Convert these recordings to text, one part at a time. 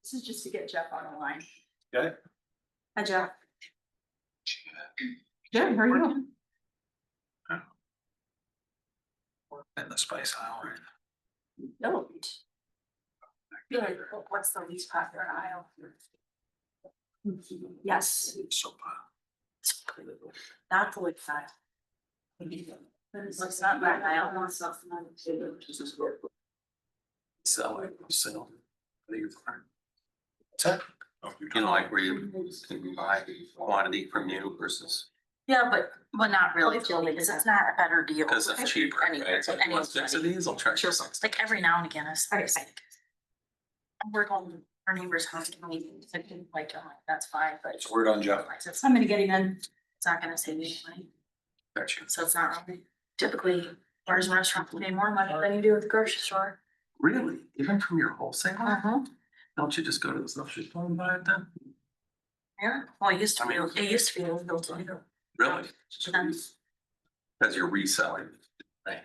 This is just to get Jeff on the line. Okay. Hi, Jeff. Good, how are you? In the spice aisle, right? Don't. Good, what's the least popular aisle? Yes, So, not the wood side. It's not my aisle, I want something on the table. sell. I think it's fine. What's that? You know, like where you can buy quantity from you versus, Yeah, but not really, Jill, because it's not a better deal. because it's cheaper, right? It's like, Anyway. "What's six of these? I'll charge you Sure, six." like every now and again, it's. We're going to our neighbor's house, and we, like, oh, that's fine, but. It's word on Jeff. I'm gonna get him in. It's not gonna save me money, Got you. so it's not really, typically, bars and restaurants pay more money than you do at the grocery store. Really? Even from your wholesaler? Uh-huh. Don't you just go to the stuff store and buy it then? Yeah, well, it used to be, built in. Really? Um, Because you're reselling. Right.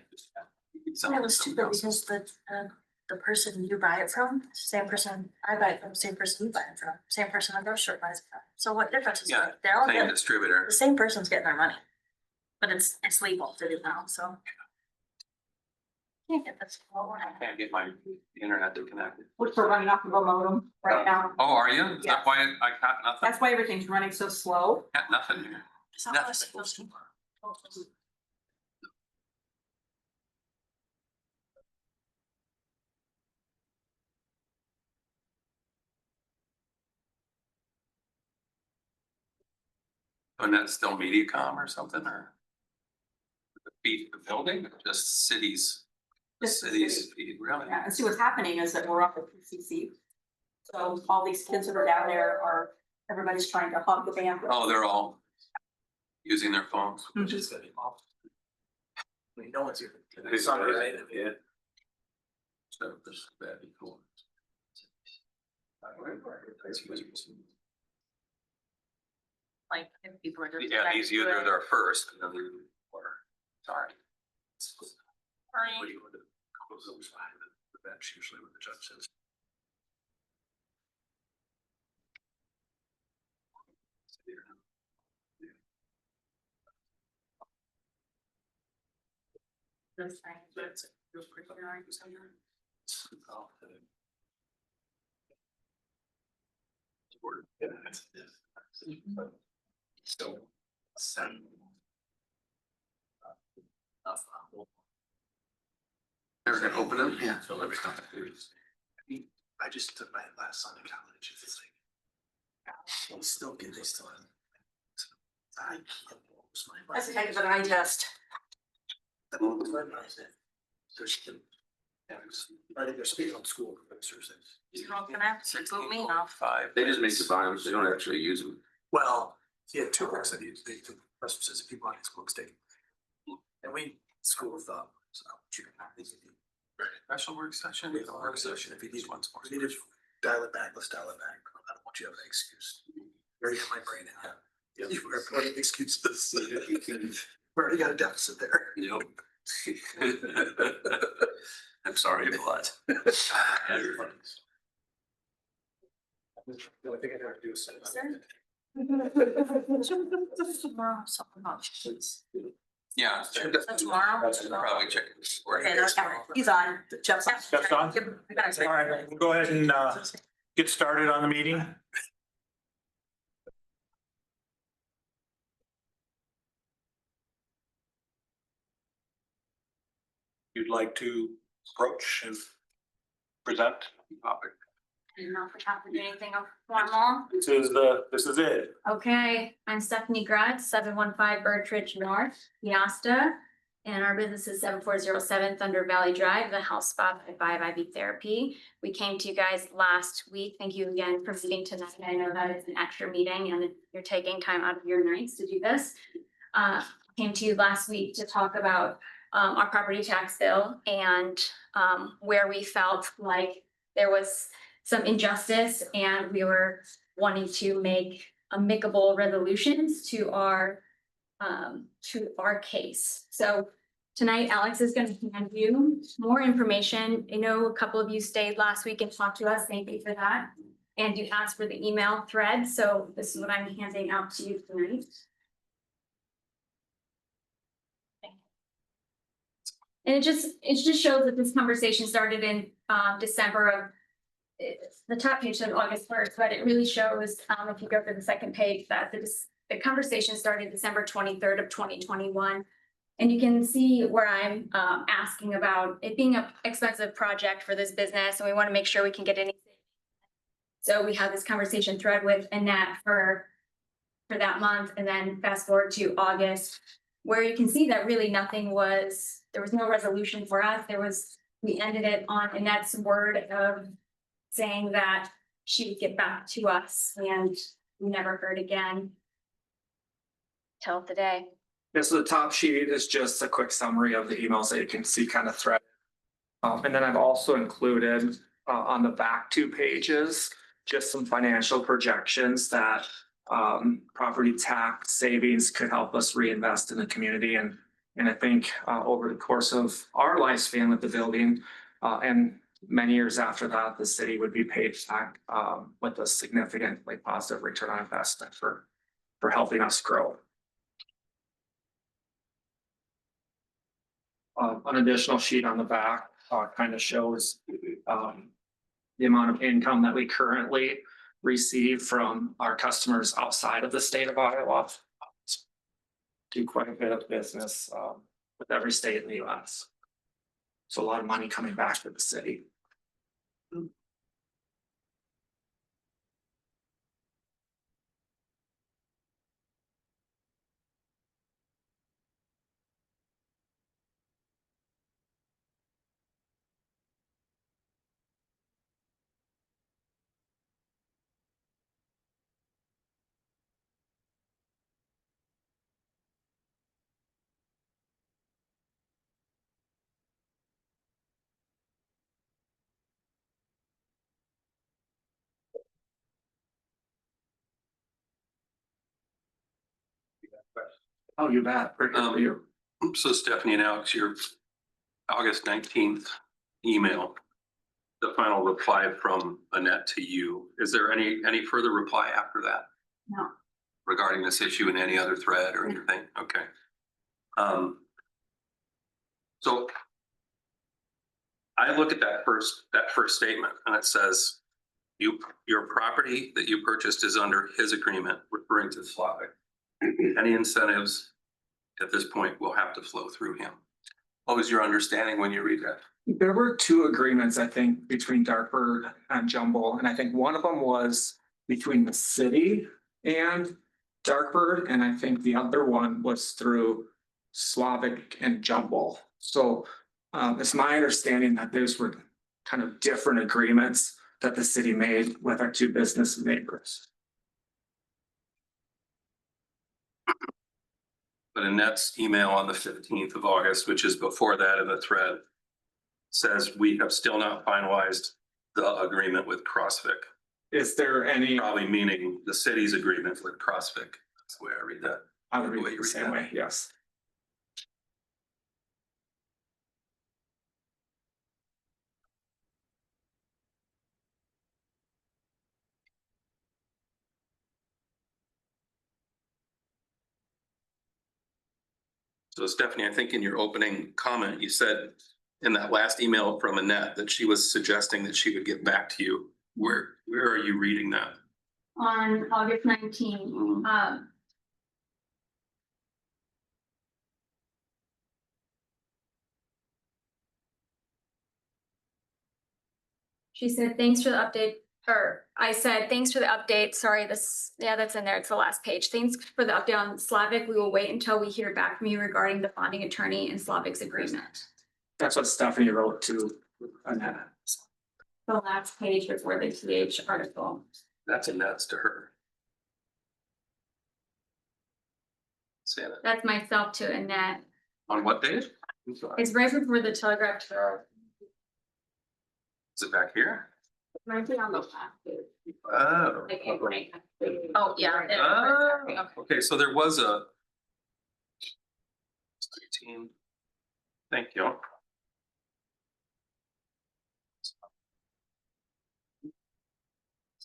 That was stupid because the person you buy it from, same person I buy it from, same person you buy it from, same person the grocery store buys it from. So what difference is Yeah, it? They're all Same getting, distributor. the same person's getting their money. But it's legal to do now, so. Can't get this. Can't get my internet to connect. Which we're running off of a modem right now. Oh, are you? Is Yeah. that why I got nothing? That's why everything's running so slow. Got nothing here. It's not what it's supposed to. And that's still MediaCom or something, or? Feed the building, or just cities? The Just the cities city. feed, really? Yeah, and see what's happening is that we're off of PCC. So all these kids that are down there are, everybody's trying to hog the bandwidth. Oh, they're all using their phones. Mhm. is gonna be awful. I mean, no one's even. It's not right, yeah. So this, that'd be cool. Like, if people are just. Yeah, these either they're first, and then we or, sorry. Sorry. What do you want to close those behind the bench usually where the judge says? Those things. That's it. Feels pretty good. Oh, yeah, that's it. So, send. They're gonna open them? Yeah. So every time I just took my last son to college, it's like. They still get, they still. I can't. That's a heck of an eye test. So she can. Yeah, I think they're speaking on school professors. You're not gonna have to boot me off. Five. They just make the bombs, they don't actually use them. Well, he had two books that he, the professor says, if you want his books, take them. And we, school of thought, so. Special work session. We have a work session, if you need one. We need to dial it back, let's dial it back. I don't want you to have an excuse. Where you have my brain at? Yeah. You are plenty of excuses. We already got a deficit there. Yep. I'm sorry, but. The only thing I have to do is. Tomorrow, something about sheets. Yeah. That's tomorrow? Probably check. Okay, that's fine. He's on, Jeff's on. Jeff's on? Yep, I gotta say. All right, we'll go ahead and get started on the meeting. You'd like to approach and present topic. Didn't know if we have to do anything formal. This is it. Okay, I'm Stephanie Grad, 715 Birchridge North, Piasta. And our business is 7407 Thunder Valley Drive, the health spa by IV Therapy. We came to you guys last week. Thank you again for meeting tonight. I know that is an extra meeting and you're taking time out of your nights to do this. Came to you last week to talk about our property tax bill and where we felt like there was some injustice and we were wanting to make amicable resolutions to our case. So tonight, Alex is going to hand you more information. I know a couple of you stayed last week and talked to us. Thank you for that. and you asked for the email thread, so this is what I'm handing out to you tonight. And it just shows that this conversation started in December of, the top page said August 1st, but it really shows, if you go to the second page, that the conversation started December 23rd of 2021. And you can see where I'm asking about it being an expensive project for this business, and we want to make sure we can get anything. So we had this conversation thread with Annette for that month, and then fast forward to August, where you can see that really nothing was, there was no resolution for us. We ended it on Annette's word of saying that she would get back to us, and we never heard again till today. Yeah, so the top sheet is just a quick summary of the emails that you can see kind of thread. And then I've also included on the back 2 pages, just some financial projections that property tax savings could help us reinvest in the community. And I think over the course of our lifespan with the building and many years after that, the city would be paid back with a significantly positive return on investment for helping us grow. An additional sheet on the back kind of shows the amount of income that we currently receive from our customers outside of the state of Iowa. Do quite a bit of business with every state in the US. So a lot of money coming back to the city. Oh, you bet. Pretty good for you. So Stephanie and Alex, your August 19th email, the final reply from Annette to you, is there any further reply after that? No. Regarding this issue in any other thread or anything? Okay. So I look at that first statement and it says, your property that you purchased is under his agreement, referring to Slavic. Any incentives at this point will have to flow through him. What was your understanding when you read that? There were 2 agreements, I think, between Dartford and Jumble. And I think one of them was between the city and Dartford. And I think the other one was through Slavic and Jumble. So it's my understanding that those were kind of different agreements that the city made with our 2 business neighbors. But Annette's email on the 15th of August, which is before that in the thread, says we have still not finalized the agreement with CrossFit. Is there any? Probably meaning the city's agreement with CrossFit. That's the way I read that. I would read it the same way, yes. So Stephanie, I think in your opening comment, you said in that last email from Annette that she was suggesting that she would get back to you. Where are you reading that? On August 19th, she said, thanks for the update, or I said, thanks for the update. Sorry, that's in there. It's the last page. Thanks for the update on Slavic. We will wait until we hear back from you regarding the bonding attorney and Slavic's agreement. That's what Stephanie wrote to Annette. The last page before the TH article. That's Annette's to her. Say that. That's myself to Annette. On what page? It's right before the Telegraph. Is it back here? Right on the last page. Oh. Like, oh, yeah. Oh, okay, so there was a 13. Thank you.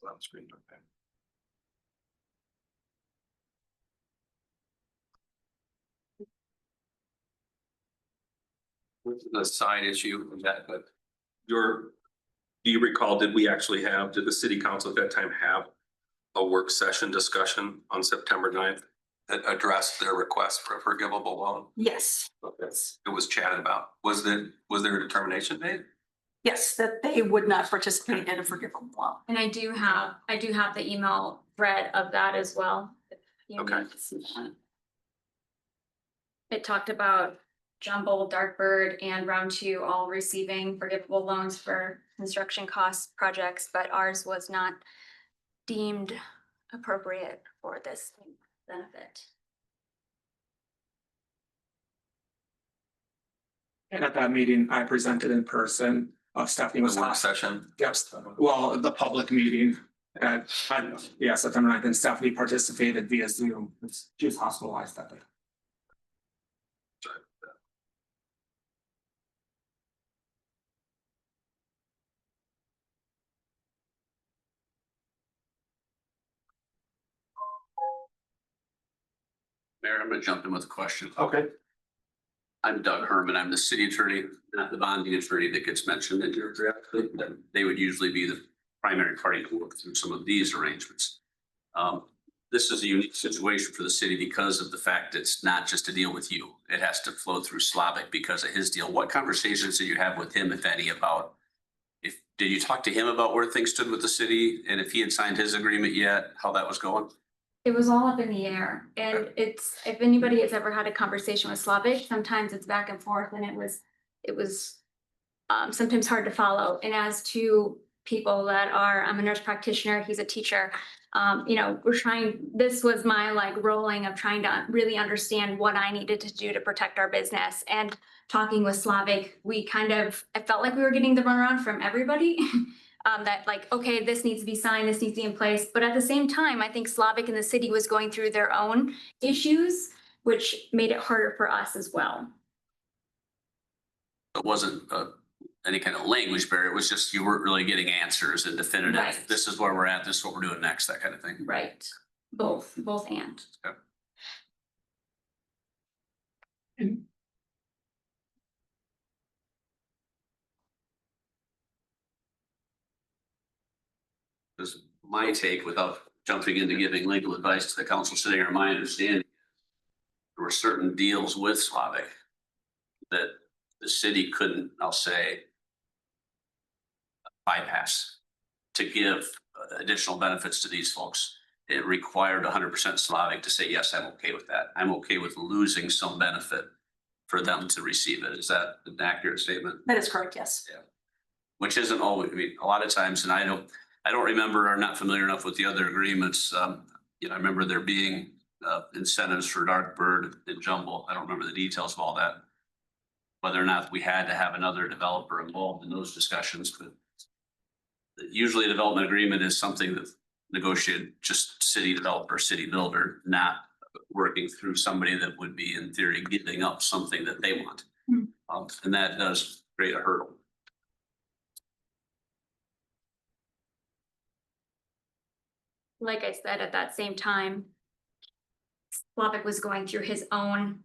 on the screen. Okay. This is a side issue of that, but do you recall, did the city council at that time have a work session discussion on September 9th that addressed their request for a forgivable loan? Yes, It was chatted about. Was there a determination made? yes, that they would not participate in a forgivable loan. And I do have the email thread of that as well. if you Okay. need to see that. It talked about Jumble, Darkbird, and Round Two all receiving forgivable loans for construction cost projects, but ours was not deemed appropriate for this benefit. And at that meeting, I presented in person. Stephanie was The work not. session? Yes, well, the public meeting at, September 9th, and Stephanie participated via Zoom. She was hospitalized that day. Mayor, I'm gonna jump in with a question. Okay. I'm Doug Herman. I'm the city attorney, not the bonding attorney that gets mentioned in your draft. They would usually be the primary party to work through some of these arrangements. This is a unique situation for the city because of the fact it's not just a deal with you. It has to flow through Slavic because of his deal. What conversations did you have with him, if any, about did you talk to him about where things stood with the city and if he had signed his agreement yet, how that was going? It was all up in the air, and it's, if anybody has ever had a conversation with Slavic, sometimes it's back and forth, and it was sometimes hard to follow. And as to people that are, I'm a nurse practitioner, he's a teacher. This was my like rolling of trying to really understand what I needed to do to protect our business. And talking with Slavic, I felt like we were getting the runaround from everybody. That like, okay, this needs to be signed, this needs to be in place. But at the same time, I think Slavic and the city was going through their own issues, which made it harder for us as well. It wasn't any kind of language barrier. It was just you weren't really getting answers and definitive. Right. This is where we're at. This is what we're doing next. That kind of thing. Right. Both and. This is my take without jumping into giving legal advice to the council sitting here. My understanding, there were certain deals with Slavic that the city couldn't, I'll say, bypass to give additional benefits to these folks. It required 100% Slavic to say, yes, I'm okay with that. I'm okay with losing some benefit for them to receive it. Is that an accurate statement? That is correct, yes. Yeah. Which isn't always, a lot of times, and I don't remember or not familiar enough with the other agreements. I remember there being incentives for Darkbird and Jumble. I don't remember the details of all that. Whether or not we had to have another developer involved in those discussions, but usually a development agreement is something that negotiated just city developer, city builder, not working through somebody that would be in theory giving up something that they want. And that does create a hurdle. Like I said, at that same time, Slavic was going through his own,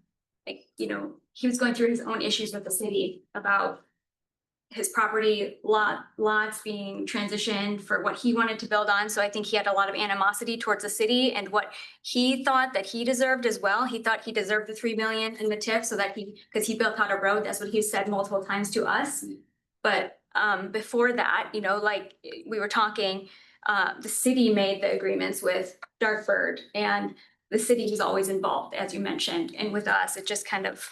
he was going through his own issues with the city about his property lots being transitioned for what he wanted to build on. So I think he had a lot of animosity towards the city and what he thought that he deserved as well. He thought he deserved the 3 million in the TIF so that because he built out a road, that's what he said multiple times to us. But before that, like we were talking, the city made the agreements with Darkbird and the city was always involved, as you mentioned. And with us, it just kind of,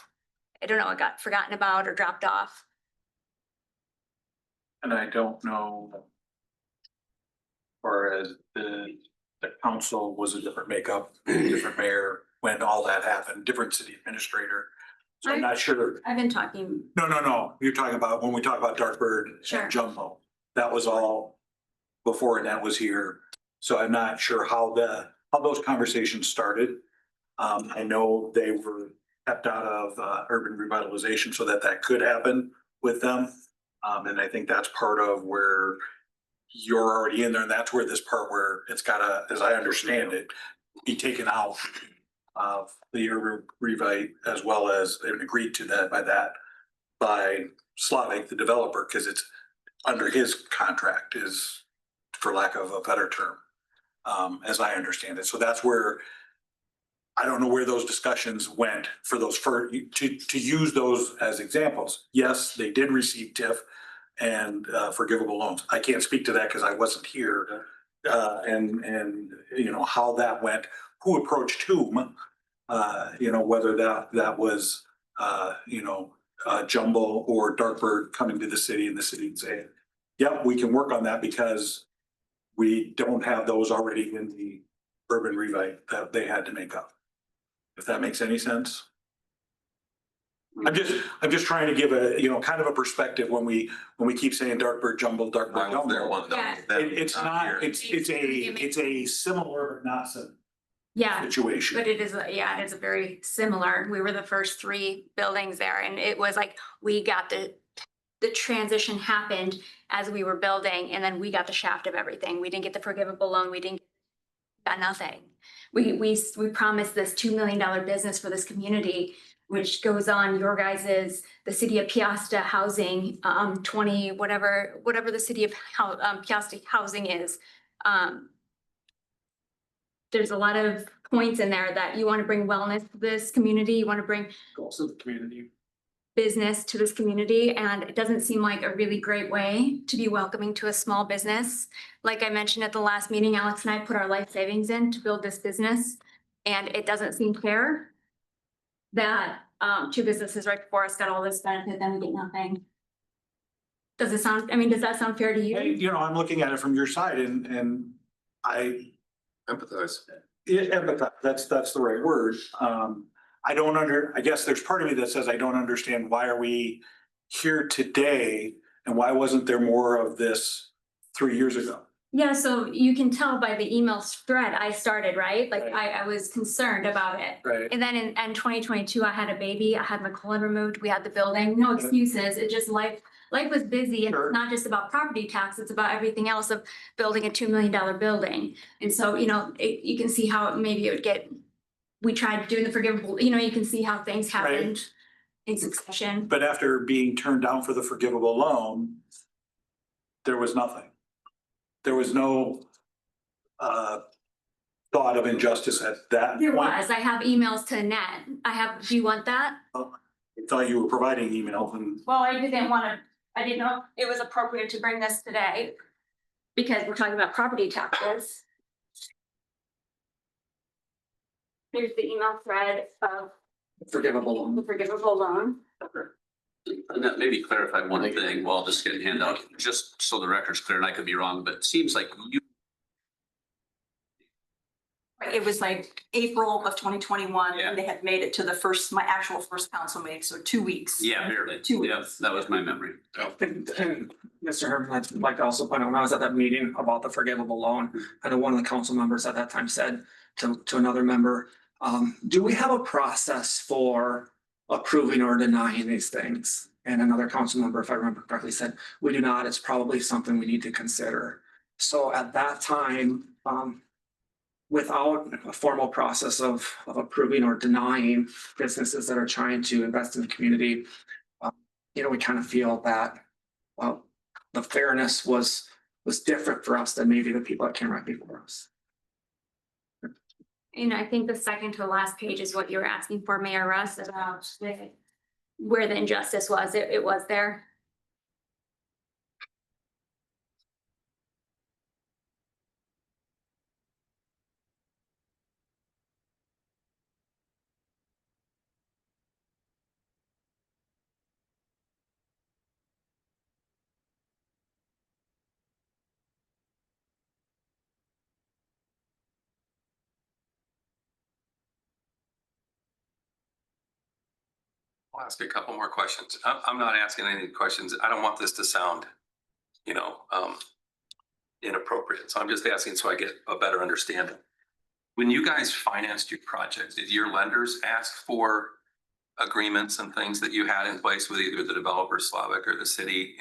I don't know, it got forgotten about or dropped off. And I don't know. Or as the council was a different makeup, different mayor, when all that happened, different city administrator. So I'm not sure. I've been talking, No. You're talking about, when we talk about Darkbird Sure. and Jumbo, that was all before Annette was here. So I'm not sure how those conversations started. I know they were kept out of urban revitalization so that could happen with them. And I think that's part of where you're already in there, and that's where this part where it's gotta, as I understand it, be taken out of the urban revite, as well as they've agreed to that by Slavic, the developer, because it's under his contract is, for lack of a better term, as I understand it. So that's where I don't know where those discussions went for those, to use those as examples. Yes, they did receive TIF and forgivable loans. I can't speak to that because I wasn't here. And you know, how that went, who approached whom, you know, whether that was, you know, Jumbo or Darkbird coming to the city and the city and saying, yep, we can work on that because we don't have those already in the urban revite that they had to make up. If that makes any sense. I'm just trying to give a, you know, kind of a perspective when we keep saying Darkbird Jumbo, Darkbird Jumbo. Yeah. It's not, it's a similar, but not similar Yeah, situation. but it is, yeah, it is very similar. We were the first 3 buildings there and it was like, we got the transition happened as we were building and then we got the shaft of everything. We didn't get the forgivable loan. We got nothing. We promised this $2 million business for this community, which goes on your guys's, the city of Piasta housing, 20, whatever the city of Piasta housing is. There's a lot of points in there that you want to bring wellness to this community. You want to bring Goals of the community. business to this community, and it doesn't seem like a really great way to be welcoming to a small business. Like I mentioned at the last meeting, Alex and I put our life savings in to build this business, and it doesn't seem fair that 2 businesses right before us got all this benefit, then we get nothing. Does it sound, I mean, does that sound fair to Hey, you? you know, I'm looking at it from your side and I, Empathize. empathize, that's the right word. I guess there's part of me that says I don't understand why are we here today and why wasn't there more of this 3 years ago? Yeah, so you can tell by the email thread I started, right? Like Right. I was concerned about it. Right. And then in 2022, I had a baby, I had my colon removed, we had the building, no excuses, it just life was busy and Sure. it's not just about property tax, it's about everything else of building a $2 million building. And so, you know, you can see how maybe it would get, we tried doing the forgivable, you know, you can see how things happened in succession. But after being turned down for the forgivable loan, there was nothing. There was no thought of injustice at that There point. was, I have emails to Annette, do you want that? I thought you were providing emails and Well, I didn't know if it was appropriate to bring this today because we're talking about property taxes. Here's the email thread of Forgivable loan. the forgivable loan. And that maybe clarify one thing while this getting handed out, just so the record's clear, and I could be wrong, but it seems like you. It was like April of 2021 Yeah. and they had made it to my actual first council meeting, so 2 weeks. Yeah, barely. 2 Yeah, weeks. that was my memory. And Mr. Herman, I'd like to also point out, when I was at that meeting about the forgivable loan, I know one of the council members at that time said to another member, do we have a process for approving or denying these things? And another council member, if I remember correctly, said, we do not, it's probably something we need to consider. So at that time, without a formal process of approving or denying businesses that are trying to invest in the community, you know, we kind of feel that, well, the fairness was different for us than maybe the people that came right before us. And I think the second to the last page is what you were asking for, Mayor Russ, about where the injustice was. It was there. I'll ask a couple more questions. I'm not asking any questions. I don't want this to sound, you know, inappropriate. So I'm just asking so I get a better understanding. When you guys financed your project, did your lenders ask for agreements and things that you had in place with either the developer Slavic or the city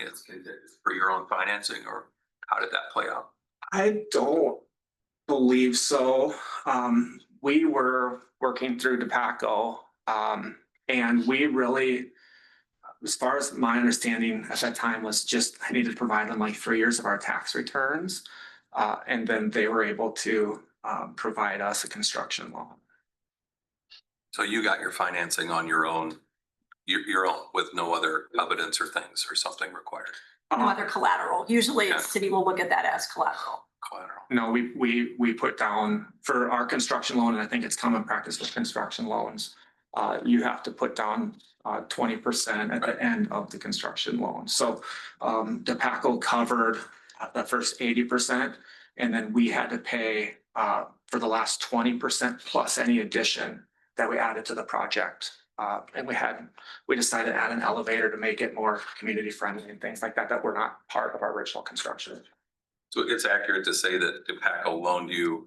for your own financing, or How did that play out? I don't believe so. We were working through DePaco, and we really, as far as my understanding at that time was just, I needed to provide them like 3 years of our tax returns. And then they were able to, provide us a construction loan. So you got your financing on your own, your own, with no other evidence or things or something required? No other collateral. Usually Yeah. the city will look at that as collateral. Collateral. No, we put down for our construction loan, and I think it's common practice with construction loans. You have to put down 20% at the end of the construction loan. So DePaco covered the first 80%, and then we had to pay for the last 20% plus any addition that we added to the project. And we decided to add an elevator to make it more community friendly and things like that, that were not part of our original construction. So it's accurate to say that DePaco loaned you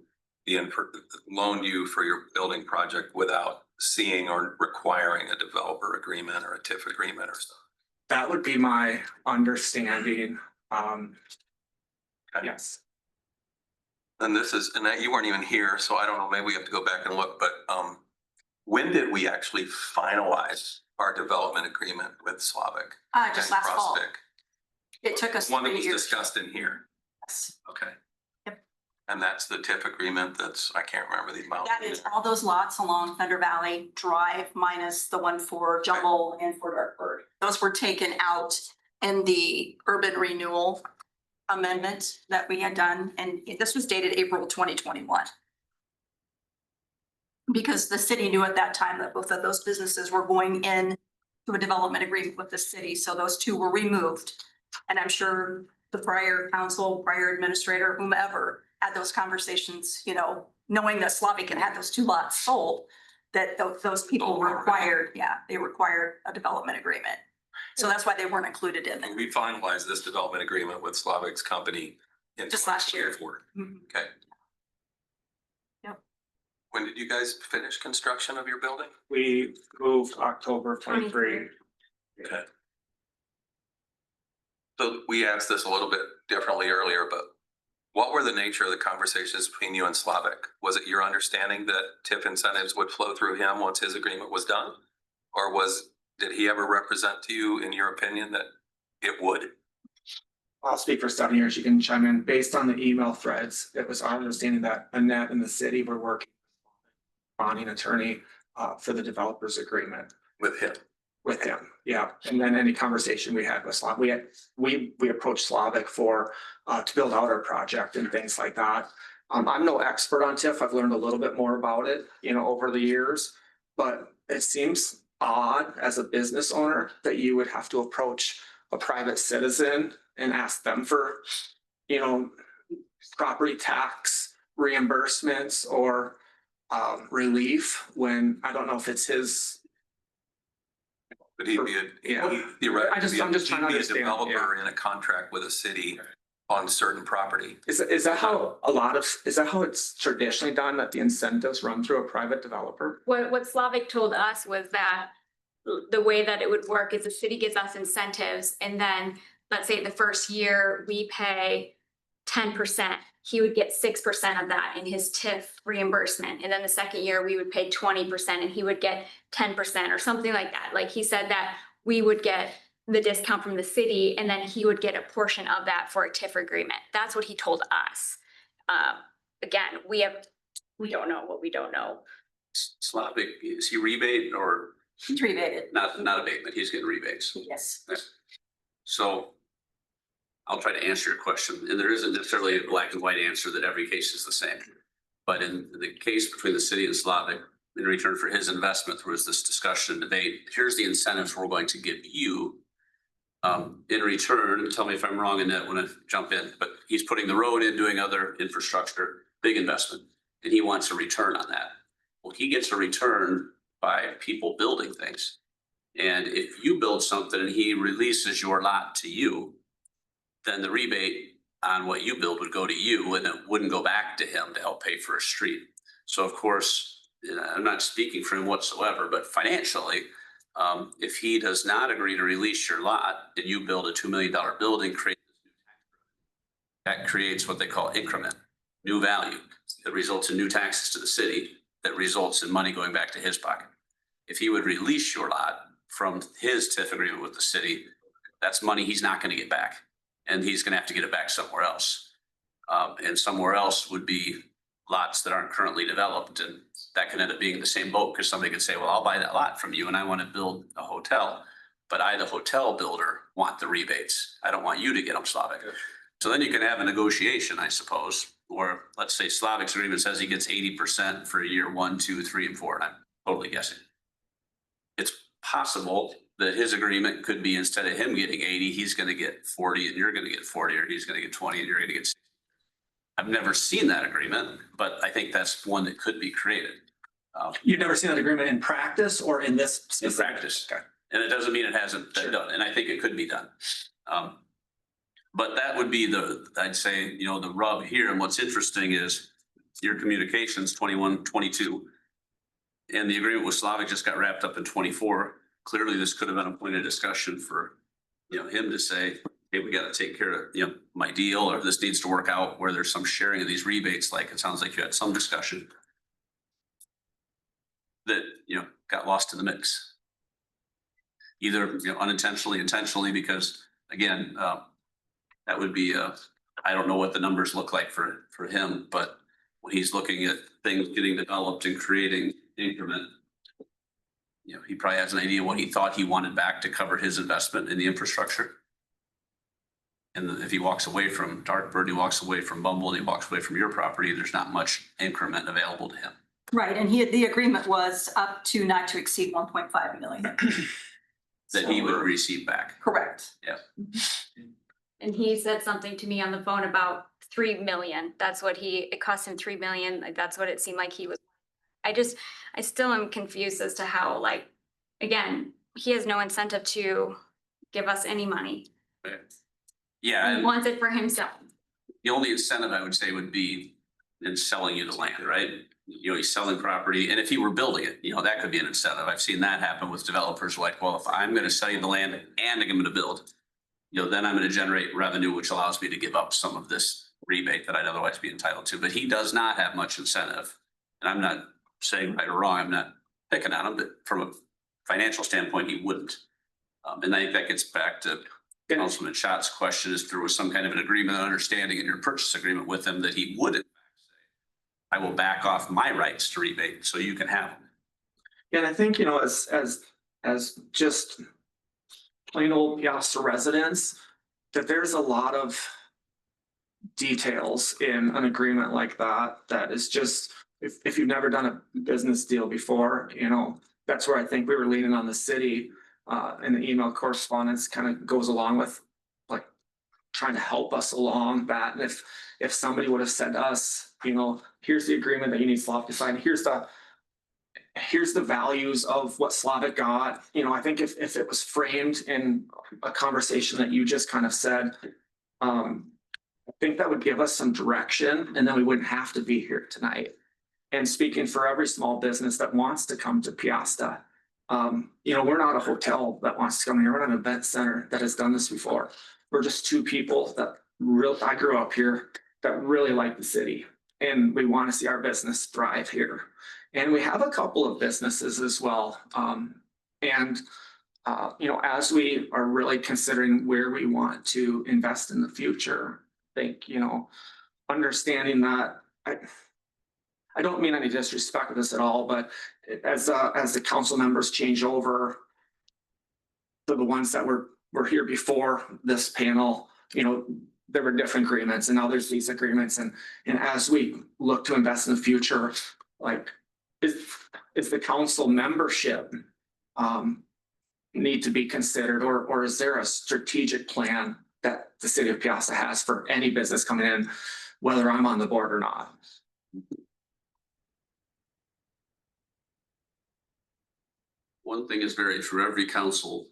for your building project without seeing or requiring a developer agreement or a TIF agreement or stuff? That would be my understanding. Okay. Yes. And that you weren't even here, so I don't know, maybe we have to go back and look, but when did we actually finalize our development agreement with Slavic? Just and last fall. Prospect? It took us One that 3 was years. discussed in here, Yes. okay. Yep. And that's the TIF agreement I can't remember the amount. That is all those lots along Thunder Valley Drive minus the one for Jumble and for Dartford. Those were taken out in the urban renewal amendment that we had done, and this was dated April 2021. Because the city knew at that time that both of those businesses were going in to a development agreement with the city, so those two were removed. And I'm sure the prior council, prior administrator, whomever had those conversations, you know, knowing that Slavic had had those two lots sold, that those people required, they required a development agreement. So that's why they weren't included in it. We finalized this development agreement with Slavic's company in Just last year. 2024. Mhm. Okay. Yep. When did you guys finish construction of your building? We moved October of 23. Okay. So we asked this a little bit differently earlier, but what were the nature of the conversations between you and Slavic? Was it your understanding that TIF incentives would flow through him once his agreement was done? Or did he ever represent to you, in your opinion, that it would? I'll speak for 7 years. You can chime in. Based on the email threads, it was our understanding that Annette and the city were working bonding attorney for the developers agreement With him? with him. Yeah. And then any conversation we had with Slavic, we approached Slavic for to build out our project and things like that. I'm no expert on TIF. I've learned a little bit more about it, you know, over the years, but it seems odd as a business owner that you would have to approach a private citizen and ask them for, you know, property tax reimbursements or relief when I don't know if it's his. But he'd be Yeah. theoretically, I'm just trying to he'd be a understand, developer in a contract with a city on certain property. Is that how is that how it's traditionally done, that the incentives run through a private developer? What Slavic told us was that the way that it would work is the city gives us incentives, and then let's say the first year we pay 10%, he would get 6% of that in his TIF reimbursement. And then the second year we would pay 20% and he would get 10% or something like that. Like he said that we would get the discount from the city and then he would get a portion of that for a TIF agreement. That's what he told us. Again, we don't know what we don't know. Slavic, is he rebate or He's rebated. not abatement? He's getting rebates. Yes. So I'll try to answer your question. And there isn't necessarily a black and white answer that every case is the same. But in the case between the city and Slavic, in return for his investment, there was this discussion and debate. Here's the incentives we're going to give you. In return, tell me if I'm wrong in that when I jump in, but he's putting the road in, doing other infrastructure, big investment, and he wants a return on that. Well, he gets a return by people building things. And if you build something and he releases your lot to you, then the rebate on what you build would go to you and it wouldn't go back to him to help pay for a street. So of course, I'm not speaking for him whatsoever, but financially, if he does not agree to release your lot and you build a $2 million building, create That creates what they call increment, new value, that results in new taxes to the city, that results in money going back to his pocket. If he would release your lot from his TIF agreement with the city, that's money he's not gonna get back. And he's gonna have to get it back somewhere else. And somewhere else would be lots that aren't currently developed, and that could end up being the same boat, because somebody could say, well, I'll buy that lot from you and I want to build a hotel. But I, the hotel builder, want the rebates. I don't want you to get them, Slavic. So then you can have a negotiation, I suppose, or let's say Slavic's agreement says he gets 80% for year 1, 2, 3, and 4, and I'm totally guessing. It's possible that his agreement could be, instead of him getting 80, he's gonna get 40 and you're gonna get 40, or he's gonna get 20 and you're gonna get 60. I've never seen that agreement, but I think that's one that could be created. You've never seen that agreement in practice or in this? In specific- practice. Okay. And it doesn't mean it hasn't been done, and I think it could be done. But that would be I'd say, the rub here, and what's interesting is your communications 21, 22. And the agreement with Slavic just got wrapped up in 24. Clearly, this could have been a point of discussion for, him to say, hey, we gotta take care of, my deal, or this needs to work out where there's some sharing of these rebates, like it sounds like you had some discussion that, got lost in the mix. Either, unintentionally, intentionally, because again, that would be, I don't know what the numbers look like for him, but when he's looking at things getting developed and creating increment, he probably has an idea what he thought he wanted back to cover his investment in the infrastructure. And if he walks away from Darkbird, he walks away from Bumble, and he walks away from your property, there's not much increment available to him. Right, and the agreement was up to not to exceed 1.5 million. That he would receive back. Correct. And he said something to me on the phone about 3 million. That's what it cost him 3 million. Like, that's what it seemed like he was. I still am confused as to how, again, he has no incentive to give us any money. Yeah, He wants it for himself. the only incentive I would say would be in selling you the land, right? He's selling property, and if he were building it, that could be an incentive. I've seen that happen with developers, like, well, if I'm gonna sell you the land and I'm gonna build, then I'm gonna generate revenue, which allows me to give up some of this rebate that I'd otherwise be entitled to. But he does not have much incentive. And I'm not saying right or wrong, I'm not picking on him, but from a financial standpoint, he wouldn't. And I think that gets back to Councilman Schott's question, is there was some kind of an agreement and understanding in your purchase agreement with him that he would in fact say, I will back off my rights to rebate so you can have them. Yeah, and I think, as just plain old Piasta residents, that there's a lot of details in an agreement like that is just, if you've never done a business deal before, that's where I think we were leaning on the city. And the email correspondence kind of goes along with trying to help us along that. And if somebody would have said to us, here's the agreement that you need Slavic to sign, here's the values of what Slavic got, I think if it was framed in a conversation that you just kind of said, I think that would give us some direction, and then we wouldn't have to be here tonight. And speaking for every small business that wants to come to Piasta, we're not a hotel that wants to come here. We're not an event center that has done this before. We're just two people that I grew up here, that really like the city, and we want to see our business thrive here. And we have a couple of businesses as well. As we are really considering where we want to invest in the future, I think, understanding that, I don't mean any disrespect with this at all, but as the council members change over to the ones that were here before this panel, there were different agreements, and now there's these agreements. And as we look to invest in the future, is the council membership need to be considered, or is there a strategic plan that the city of Piasta has for any business coming in, whether I'm on the board or not? One thing is very true, every council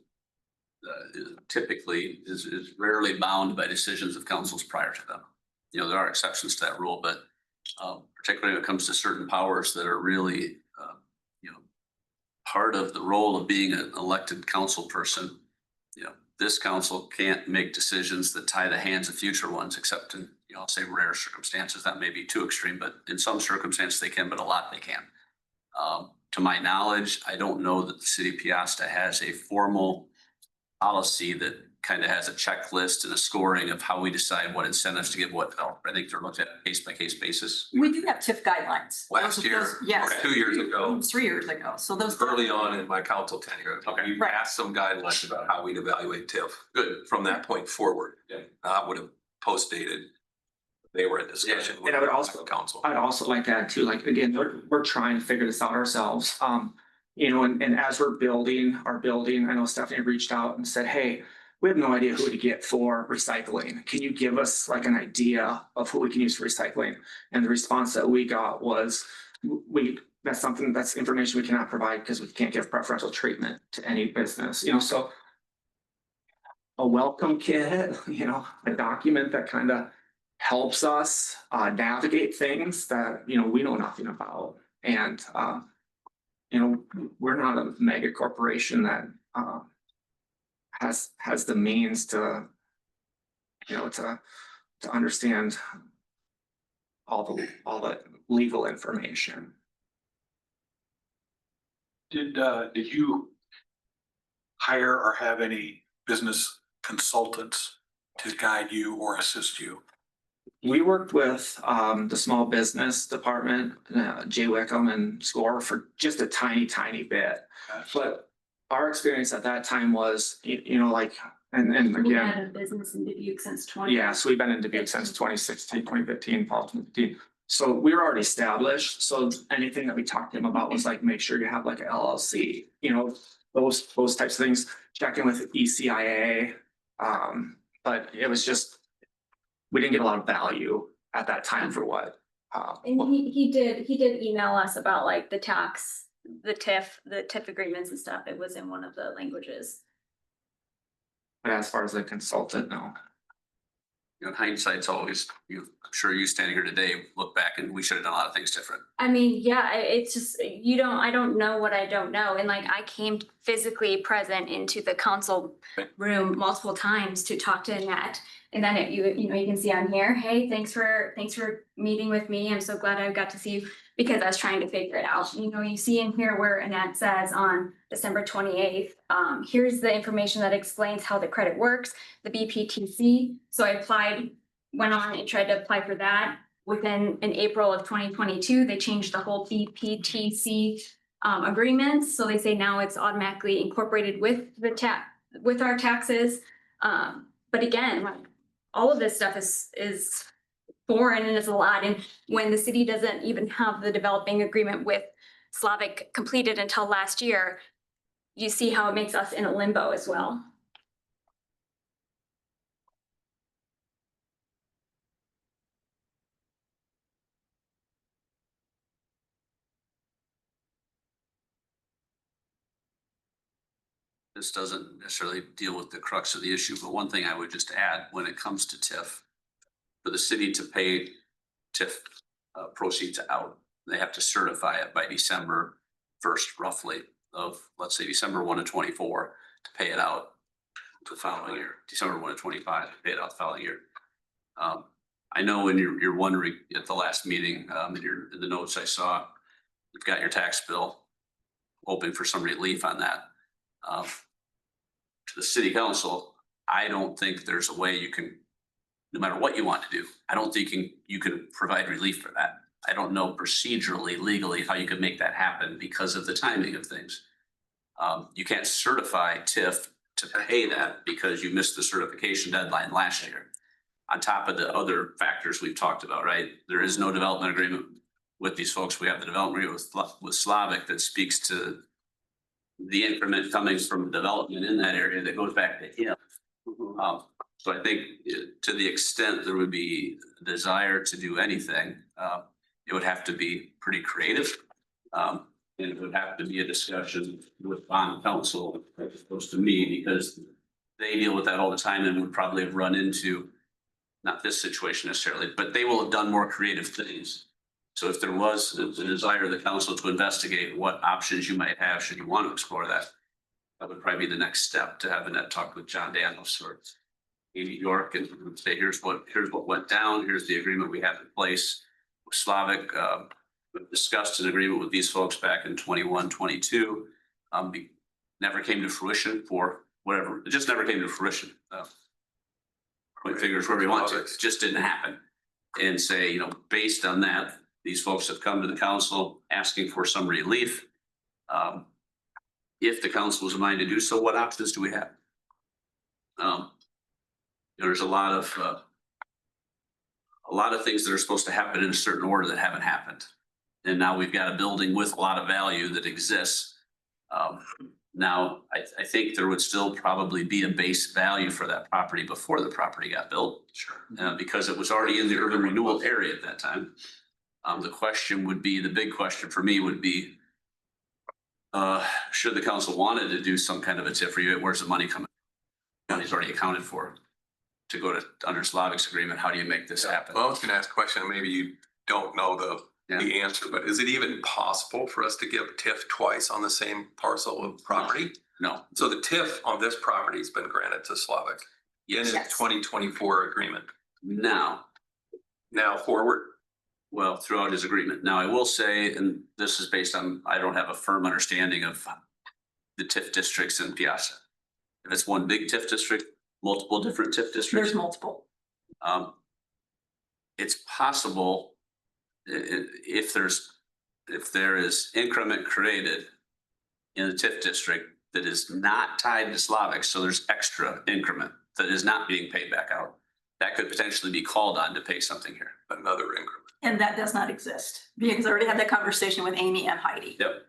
typically is rarely bound by decisions of councils prior to them. There are exceptions to that rule, but particularly when it comes to certain powers that are really part of the role of being an elected council person, this council can't make decisions that tie the hands of future ones, except in you know, I'll say rare circumstances, that may be too extreme, but in some circumstances they can, but a lot they can. To my knowledge, I don't know that the city of Piasta has a formal policy that kind of has a checklist and a scoring of how we decide what incentives to give what developer. I think they're looked at case by case basis. We do have TIF guidelines. Last year, Yes. 2 years ago, 3 years ago. So those. early on in my council tenure, Okay. we Right. passed some guidelines about how we'd evaluate TIF. Good. From that point forward. Yeah. I would have post-dated. They were in discussion. And I would also- Council. I'd also like to add too, like, again, we're trying to figure this out ourselves. You know, and as we're building our building, I know Stephanie reached out and said, hey, we have no idea who to get for recycling. Can you give us like an idea of who we can use for recycling? And the response that we got was, that's information we cannot provide because we can't give preferential treatment to any business, you know, so a welcome kit, you know, a document that kind of helps us navigate things that, you know, we know nothing about. And, you know, we're not a mega corporation that has the means to, you know, to understand all the legal information. Did you hire or have any business consultants to guide you or assist you? We worked with the small business department, Jay Wickham and SCORE for just a tiny bit. But our experience at that time was, you know, like, and We again, had a business in Dubuque since 20. yeah, so we've been in Dubuque since 2016, 2015, fall 2015. So we were already established. So anything that we talked to him about was like, make sure you have like a LLC, you know, those types of things, checking with ECIA. But it was just, we didn't get a lot of value at that time for what. And he did email us about like the tax, the TIF agreements and stuff. It was in one of the languages. But as far as a consultant, no. You know, hindsight's always, I'm sure you standing here today, look back and we should have done a lot of things different. I mean, yeah, it's just, I don't know what I don't know. And like, I came physically present into the council room multiple times to talk to Annette. And then you can see on here, hey, thanks for meeting with me. I'm so glad I got to see you, because I was trying to figure it out. You know, you see in here where Annette says on December 28th, here's the information that explains how the credit works, the BPTC. So I went on and tried to apply for that. In April of 2022, they changed the whole BPTC agreements. So they say now it's automatically incorporated with with our taxes. But again, like, all of this stuff is foreign and it's a lot. And when the city doesn't even have the developing agreement with Slavic completed until last year, you see how it makes us in a limbo as well. This doesn't necessarily deal with the crux of the issue, but one thing I would just add when it comes to TIF, for the city to pay TIF proceeds out, they have to certify it by December 1st, roughly, of, let's say, December 1 of 24 to pay it out the following year, December 1 of 25 to pay it out the following year. I know when you're wondering at the last meeting, in the notes I saw, you've got your tax bill, hoping for some relief on that. To the city council, I don't think there's a way you can, no matter what you want to do, I don't think you can provide relief for that. I don't know procedurally, legally, how you could make that happen because of the timing of things. You can't certify TIF to pay that because you missed the certification deadline last year. On top of the other factors we've talked about, right? There is no development agreement with these folks. We have the development agreement with Slavic that speaks to the increment coming from development in that area that goes back to him. So I think to the extent there would be a desire to do anything, it would have to be pretty creative. And it would have to be a discussion with bond counsel as opposed to me, because they deal with that all the time and would probably have run into, not this situation necessarily, but they will have done more creative things. So if there was the desire of the council to investigate what options you might have, should you want to explore that, that would probably be the next step, to have Annette talk with John Daniels or Amy York and say, here's what went down, here's the agreement we have in place. Slavic, discussed an agreement with these folks back in 21, 22. Never came to fruition for whatever, it just never came to fruition. Point fingers where we want to, it just didn't happen. And say, you know, based on that, these folks have come to the council asking for some relief. If the council is minded to do so, what options do we have? There's a lot of things that are supposed to happen in a certain order that haven't happened. And now we've got a building with a lot of value that exists. Now, I think there would still probably be a base value for that property before the property got built. Sure. Because it was already in the urban renewal area at that time. The question would be, the big question for me would be, should the council wanted to do some kind of a TIF review, where's the money coming? Money's already accounted for to go to under Slavic's agreement. How do you make this happen? Well, I was gonna ask a question, maybe you don't know the answer, but is it even possible for us to give TIF twice on the same parcel of property? No. So the TIF on this property has been granted to Slavic in its Yes. 2024 agreement. Now Forward, well, throughout his agreement. Now, I will say, and this is based on, I don't have a firm understanding of the TIF districts in Piazza. If it's one big TIF district, multiple different TIF districts. There's multiple. It's possible if there is increment created in the TIF district that is not tied to Slavic, so there's extra increment that is not being paid back out, that could potentially be called on to pay something here. another increment. And that does not exist, because I already had that conversation with Amy and Heidi. Yep.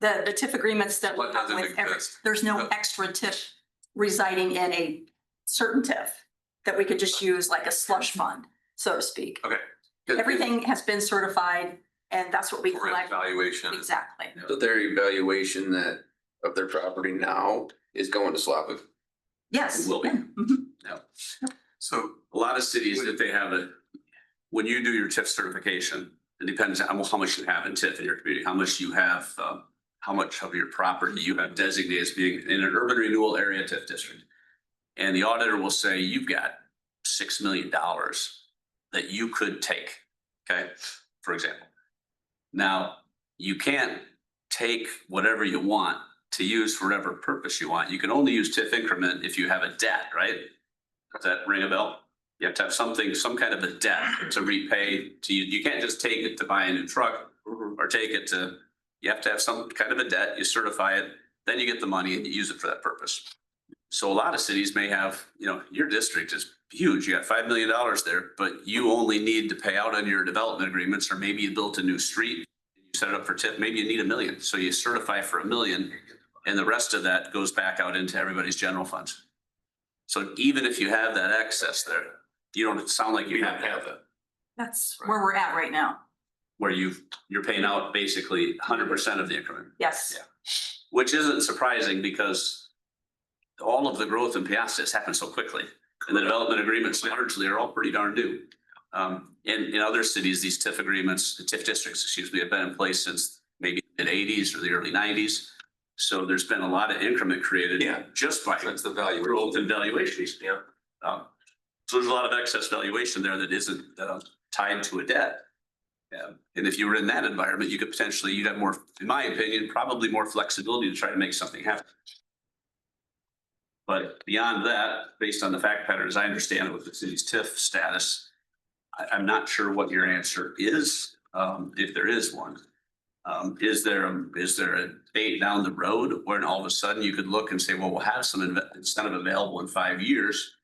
The TIF agreements that we What have doesn't with every, exist? there's no extra TIF residing in a certain TIF that we could just use like a slush fund, so to speak. Okay. Everything has been certified and that's what we For collect. evaluation. Exactly. So their evaluation that of their property now is going to Slavic. Yes. It will be. Mhm. So A lot of cities that they have when you do your TIF certification, it depends on how much you have in TIF in your community, how much you have, how much of your property you have designated as being in an urban renewal area TIF district. And the auditor will say, you've got $6 million that you could take, okay, for example. Now, you can't take whatever you want to use for whatever purpose you want. You can only use TIF increment if you have a debt, right? Does that ring a bell? You have to have something, some kind of a debt to repay to you. You can't just take it to buy a new truck or take it to, you have to have some kind of a debt, you certify it, then you get the money and you use it for that purpose. So a lot of cities may have, you know, your district is huge, you got $5 million there, but you only need to pay out on your development agreements, or maybe you built a new street, you set it up for TIF, maybe you need $1 million. So you certify for $1 million and the rest of that goes back out into everybody's general funds. So even if you have that excess there, you don't sound like you have that, That's where we're at right now. where you're paying out basically 100% of the increment. Yes. Which isn't surprising because all of the growth in Piazza has happened so quickly. And the development agreements largely are all pretty darn new. In other cities, these TIF agreements, the TIF districts, excuse me, have been in place since maybe the mid-80s or the early 90s. So there's been a lot of increment created just by that's the value. growth and valuations. Yeah. So there's a lot of excess valuation there that isn't tied to a debt. And if you were in that environment, you could potentially, you'd have more, in my opinion, probably more flexibility to try to make something happen. But beyond that, based on the fact pattern, as I understand it with the city's TIF status, I'm not sure what your answer is, if there is one. Is there a date down the road when all of a sudden you could look and say, well, we'll have some incentive available in 5 years?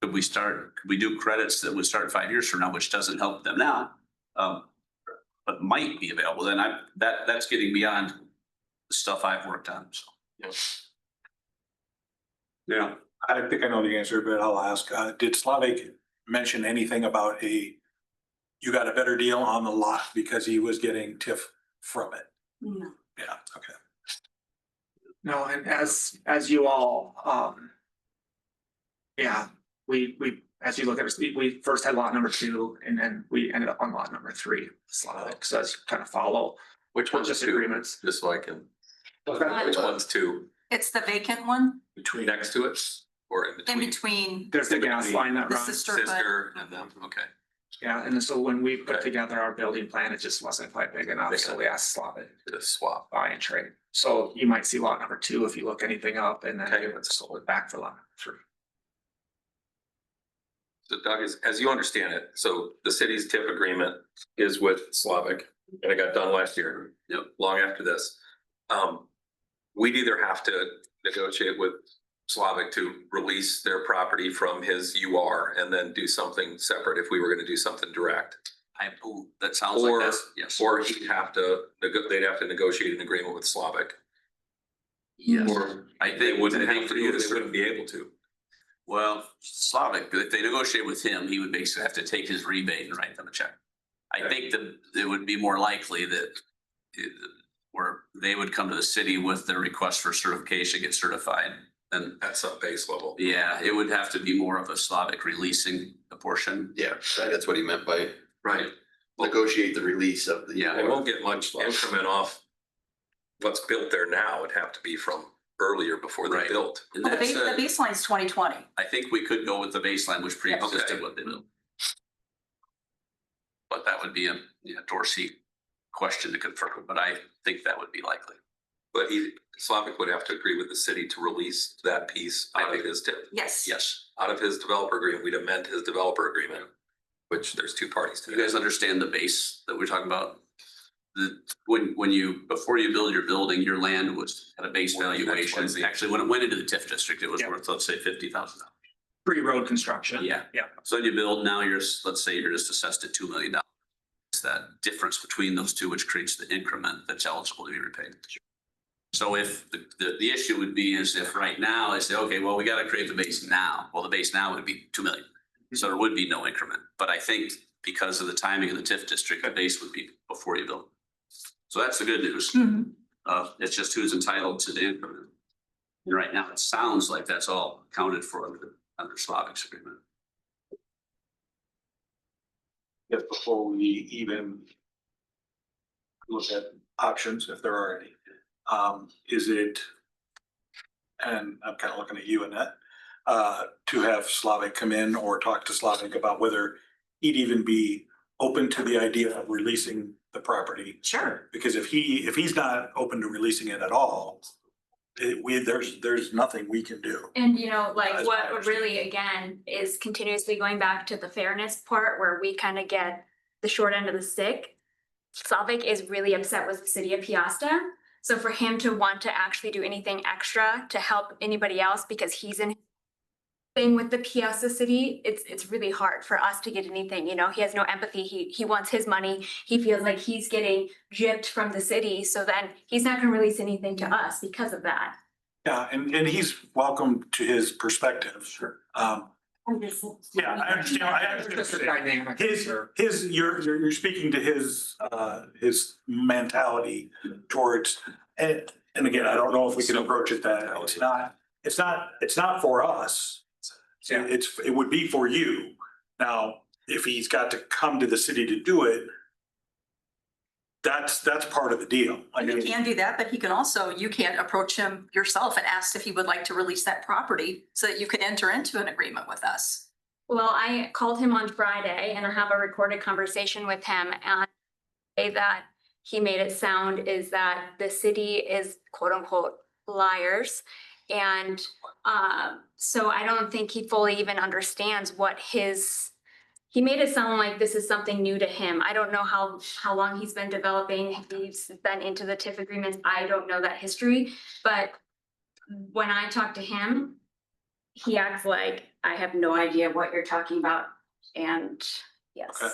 Could we do credits that would start 5 years from now, which doesn't help them now? But might be available, then that's getting beyond the stuff I've worked on, so. Yeah, I think I know the answer, but I'll ask, did Slavic mention anything about you got a better deal on the lot because he was getting TIF from it? No. Yeah, okay. No, and as you all, as you look at it, we first had lot number 2 and then we ended up on lot number 3, Slavic. So as you kind of follow Which one's purchase 2? agreements. Just so I can, which one's 2? It's the vacant one. Between next to it? or in In between? between There's the gas line that the runs. sister. Sister and them, okay. Yeah, and so when we put Okay. together our building plan, it just wasn't quite big enough, so we asked Slavic To swap. buy and trade. So you might see lot number 2 if you look anything up, and then Okay. it was sold back for lot number 3. So Doug, as you understand it, so the city's TIF agreement is with Slavic, and it got done last year. Yep. Long after this. We'd either have to negotiate with Slavic to release their property from his UR and then do something separate if we were gonna do something direct. That sounds like that's, yes. Or he'd have to, they'd have to negotiate an agreement with Slavic. Yes. Or I they think wouldn't I have think to, for you they to wouldn't be able to. Well, Slavic, if they negotiate with him, he would basically have to take his rebate and write them a check. I think that it would be more likely that where they would come to the city with their request for certification, get certified. And At some base level. yeah, it would have to be more of a Slavic releasing a portion. Yeah, that's what he meant by Right. negotiate the release of the. Yeah. They won't get much increment off what's built there now. It'd have to be from earlier before they Right. built. And Well, the that's, baseline's 2020. I think we could go with the baseline, which pre-existed Okay. what they built. But that would be a Dorsey question to confirm, but I think that would be likely. But Slavic would have to agree with the city to release that piece out of his TIF. Yes. Yes. Out of his developer agreement, we'd amend his developer agreement, which there's two parties to You guys that. understand the base that we're talking about? When you, before you build your building, your land was at a base valuation. XYZ. Actually, when it went into the TIF district, it was Yeah. worth, let's say, $50,000. Pre-road construction. Yeah. Yeah. So when you build, now let's say you're just assessed at $2 million. It's that difference between those two which creates the increment that's eligible to be repaid. So if the issue would be is if right now I say, okay, well, we got to create the base now. Well, the base now would be 2 million. So there would be no increment. But I think because of the timing of the TIF district, the base would be before you build. So that's the good news. It's just who's entitled to the increment. And right now, it sounds like that's all accounted for under Slavic's agreement. If before we even look at options, if there are any, is it, and I'm kind of looking at you, Annette, to have Slavic come in or talk to Slavic about whether he'd even be open to the idea of releasing the property? Sure. Because if he's not open to releasing it at all, there's nothing we can do. And you know, like That's what my understanding. really again is continuously going back to the fairness part where we kind of get the short end of the stick. Slavic is really upset with the city of Piasta. So for him to want to actually do anything extra to help anybody else because he's in thing with the Piasta city, it's really hard for us to get anything, you know, he has no empathy. He wants his money. He feels like he's getting gypped from the city. So then he's not gonna release anything to us because of that. Yeah, and he's welcome to his perspective. Sure. Yeah, I understand. It's just a dynamic. You're speaking to his mentality towards, and again, I don't know if we can approach it that, it's not for us. Yeah. It would be for you. Now, if he's got to come to the city to do it, that's part of the deal. I You mean, can do that, but you can approach him yourself and ask if he would like to release that property so that you could enter into an agreement with us. Well, I called him on Friday and I have a recorded conversation with him and the way that he made it sound is that the city is quote unquote liars. And so I don't think he fully even understands what he made it sound like this is something new to him. I don't know how long he's been developing. He's been into the TIF agreements. I don't know that history, but when I talk to him, he acts like I have no idea what you're talking about. And yes. Okay.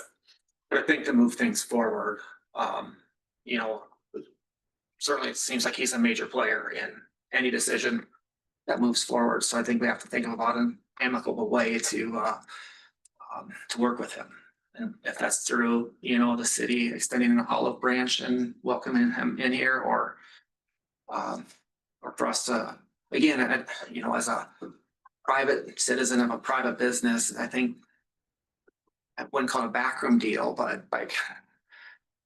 But I think to move things forward, you know, certainly it seems like he's a major player in any decision that moves forward. So I think we have to think about an amicable way to work with him. And if that's through, you know, the city extending an olive branch and welcoming him in here or for us to, again, you know, as a private citizen of a private business, I think I wouldn't call it a backroom deal, but like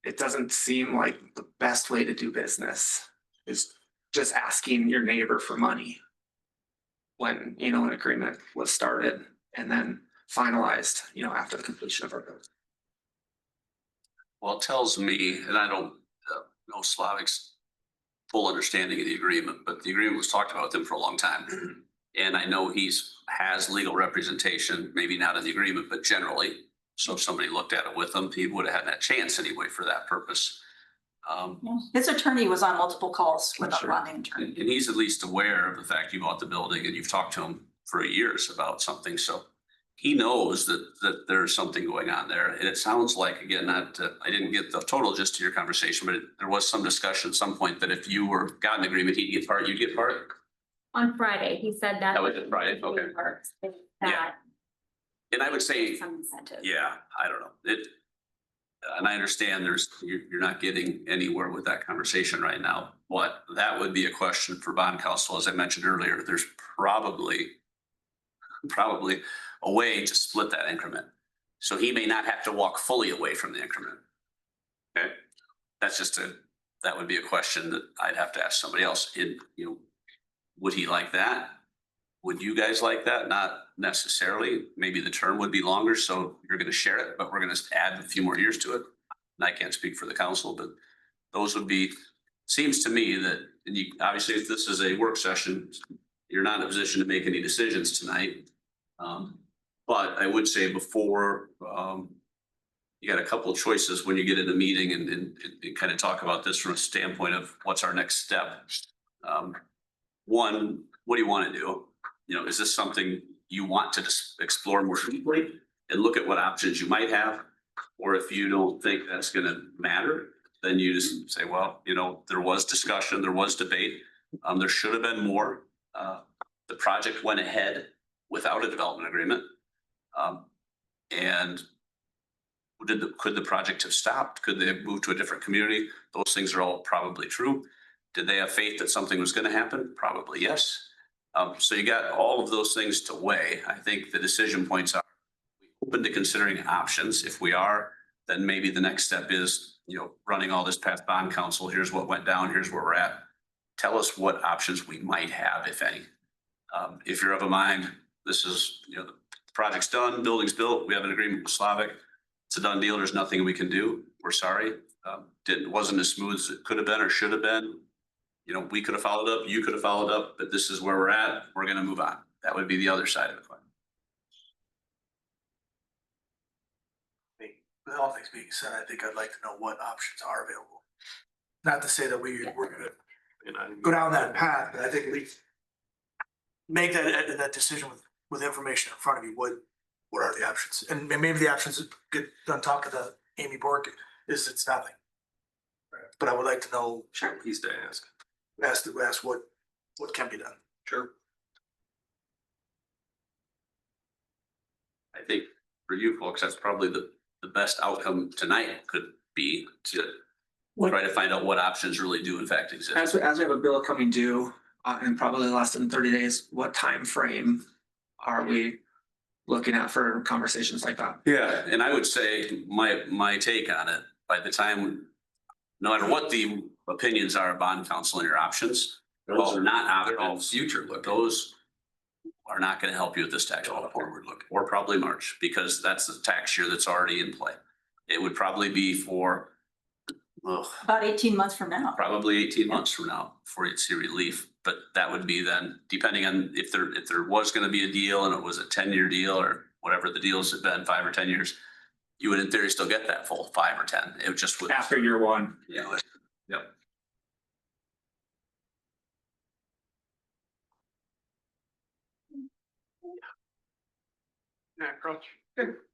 it doesn't seem like the best way to do business is just asking your neighbor for money. when, an agreement was started and then finalized, after the completion of our build. Well, it tells me, and I don't know Slavic's full understanding of the agreement, but the agreement was talked about with him for a long time. And I know has legal representation, maybe not in the agreement, but generally. So if somebody looked at it with him, he would have had that chance anyway for that purpose. His attorney was on multiple calls with our Sure. bonding attorney. And he's at least aware of the fact you bought the building and you've talked to him for years about something. So he knows that there's something going on there. And it sounds like, again, I didn't get the total gist of your conversation, but there was some discussion at some point that if you got an agreement, he'd get part, you'd get part. On Friday, he said that. That was it, Friday, okay. That And I would say, some incentive. yeah, I don't know. And I understand you're not getting anywhere with that conversation right now, but that would be a question for bond counsel. As I mentioned earlier, there's probably a way to split that increment. So he may not have to walk fully away from the increment. Okay, that would be a question that I'd have to ask somebody else. Would he like that? Would you guys like that? Not necessarily. Maybe the term would be longer, so you're gonna share it, but we're gonna add a few more years to it. And I can't speak for the council, but those would be, seems to me that, and you, obviously, if this is a work session, you're not in a position to make any decisions tonight. But I would say before, you got a couple of choices when you get in a meeting and kind of talk about this from a standpoint of what's our next step. One, what do you want to do? Is this something you want to just explore more deeply and look at what options you might have? Or if you don't think that's going to matter, then you just say, well, there was discussion, there was debate. There should have been more. The project went ahead without a development agreement. And could the project have stopped? Could they have moved to a different community? Those things are all probably true. Did they have faith that something was going to happen? Probably yes. So you got all of those things to weigh. I think the decision points are open to considering options. If we are, then maybe the next step is, running all this past bond counsel. Here's what went down. Here's where we're at. Tell us what options we might have, if any. If you're of a mind, this is, the project's done, building's built. We have an agreement with Slavic. It's a done deal. There's nothing we can do. We're sorry. Wasn't as smooth as it could have been or should have been. We could have followed up, you could have followed up, but this is where we're at. We're going to move on. That would be the other side of the coin. With all things being said, I think I'd like to know what options are available. Not to say that we're gonna go down that path, but I think we make that decision with information in front of you. What are the options? And maybe the options get done talking to Amy Bork is it's nothing. But I would like to know. Sure, please to ask. Ask what can be done. Sure. I think for you folks, that's probably the best outcome tonight could be to try to find out what options really do in fact exist. As we have a bill coming due, in probably less than 30 days, what time frame are we looking at for conversations like that? Yeah, and I would say my take on it, by the time, no matter what the opinions are of bond counsel and your options, those are not options. Future look. Those are not going to help you with this tax bill forward look, or probably March, because that's the tax year that's already in play. It would probably be for About 18 months from now. probably 18 months from now before you'd see relief. But that would be then, depending on if there was going to be a deal and it was a 10-year deal or whatever the deals have been, 5 or 10 years, you would in theory still get that full 5 or 10. It just would. After year one. Yeah. Yep.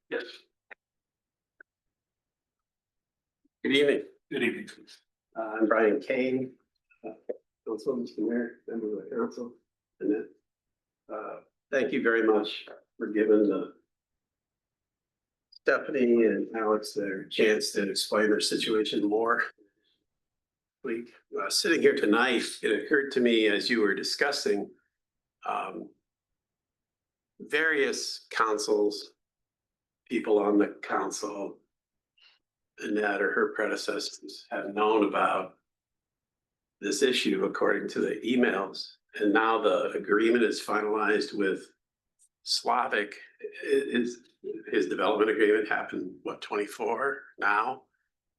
Yes. Good evening. Good evening. I'm Brian Kane, council, Mr. Mayor, member of the council. And thank you very much for giving Stephanie and Alex their chance to explain their situation more. Sitting here tonight, it occurred to me as you were discussing various councils, people on the council, Annette or her predecessors have known about this issue according to the emails and now the agreement is finalized with Slavic. Is his development agreement happened, what, 24 now?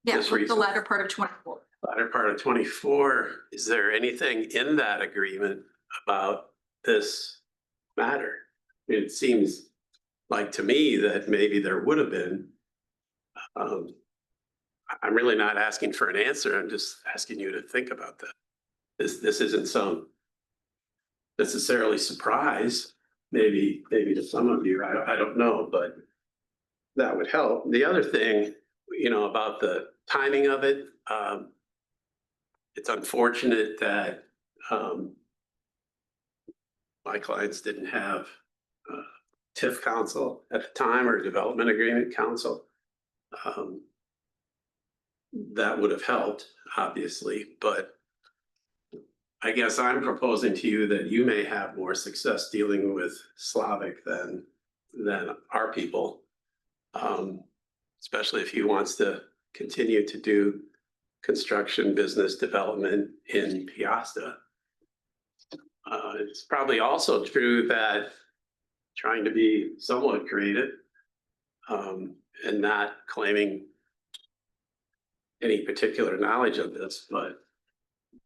Yeah, Just the recently. latter part of 24. Latter part of 24, is there anything in that agreement about this matter? It seems like to me that maybe there would have been. I'm really not asking for an answer. I'm just asking you to think about that. This isn't some necessarily surprise, maybe to some of you, I don't know, but that would help. The other thing, about the timing of it, it's unfortunate that my clients didn't have TIF counsel at the time or development agreement counsel. That would have helped, obviously, but I guess I'm proposing to you that you may have more success dealing with Slavic than our people. Especially if he wants to continue to do construction business development in Piasta. It's probably also true that trying to be somewhat creative and not claiming any particular knowledge of this, but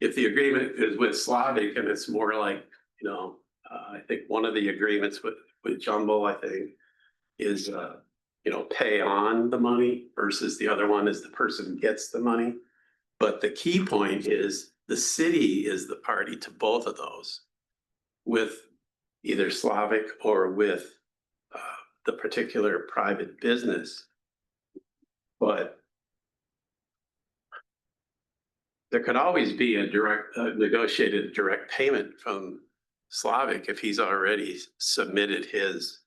if the agreement is with Slavic and it's more like, I think one of the agreements with Jumbo, I think, is pay on the money versus the other one is the person gets the money. But the key point is the city is the party to both of those with either Slavic or with the particular private business. But there could always be a negotiated direct payment from Slavic if he's already submitted his